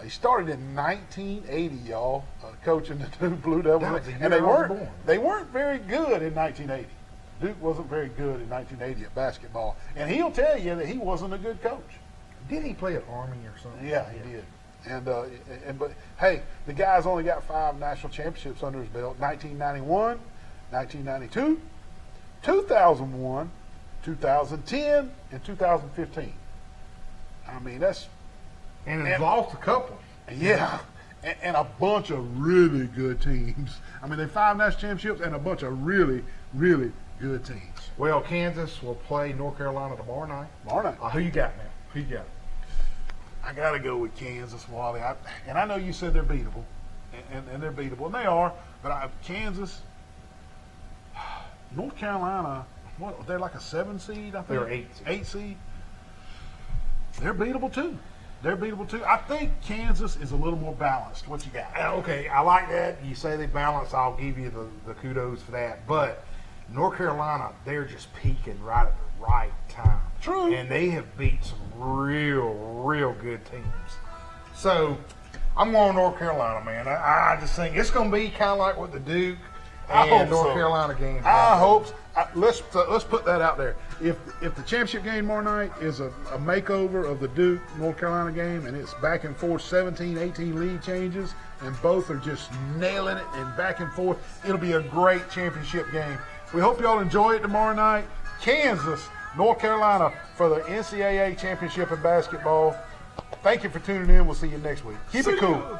He started in 1980, y'all, coaching the Duke Blue Devils, That was the and year I was born. they weren't very good in 1980. Duke wasn't very good in 1980 at basketball, and he'll tell you that he wasn't a good coach. Did he play at Army or something? Yeah, he did. And but hey, the guy's only got 5 national championships under his belt: 1991, 1992, 2001, 2010, and 2015. I mean, that's. And he's lost a couple. Yeah, and a bunch of really good teams. I mean, they 5 national championships and a bunch of really, really good teams. Well, Kansas will play North Carolina tomorrow night. Tomorrow night. Who you got now? Who you got? I got to go with Kansas, Wally. And I know you said they're beatable, and they're beatable, and they are. But Kansas, North Carolina, what? They're like a 7 seed, I think. They're 8 seed. 8 seed. They're beatable too. I think Kansas is a little more balanced. What you got? Okay, I like that. You say they balance. I'll give you the kudos for that. But North Carolina, they're just peaking right at the right time. True. And they have beat some real good teams. So I'm going North Carolina, man. I just think it's going to be kind of like with the Duke I hope and North so. Carolina games. I hope. let's put that out there. If the championship game tomorrow night is a makeover of the Duke North Carolina game, and it's back and forth, 17, 18 lead changes, and both are just nailing it and back and forth, it'll be a great championship game. We hope y'all enjoy it tomorrow night. Kansas, North Carolina for the NCAA championship in basketball. Thank you for tuning in. We'll see you next week. Keep it cool.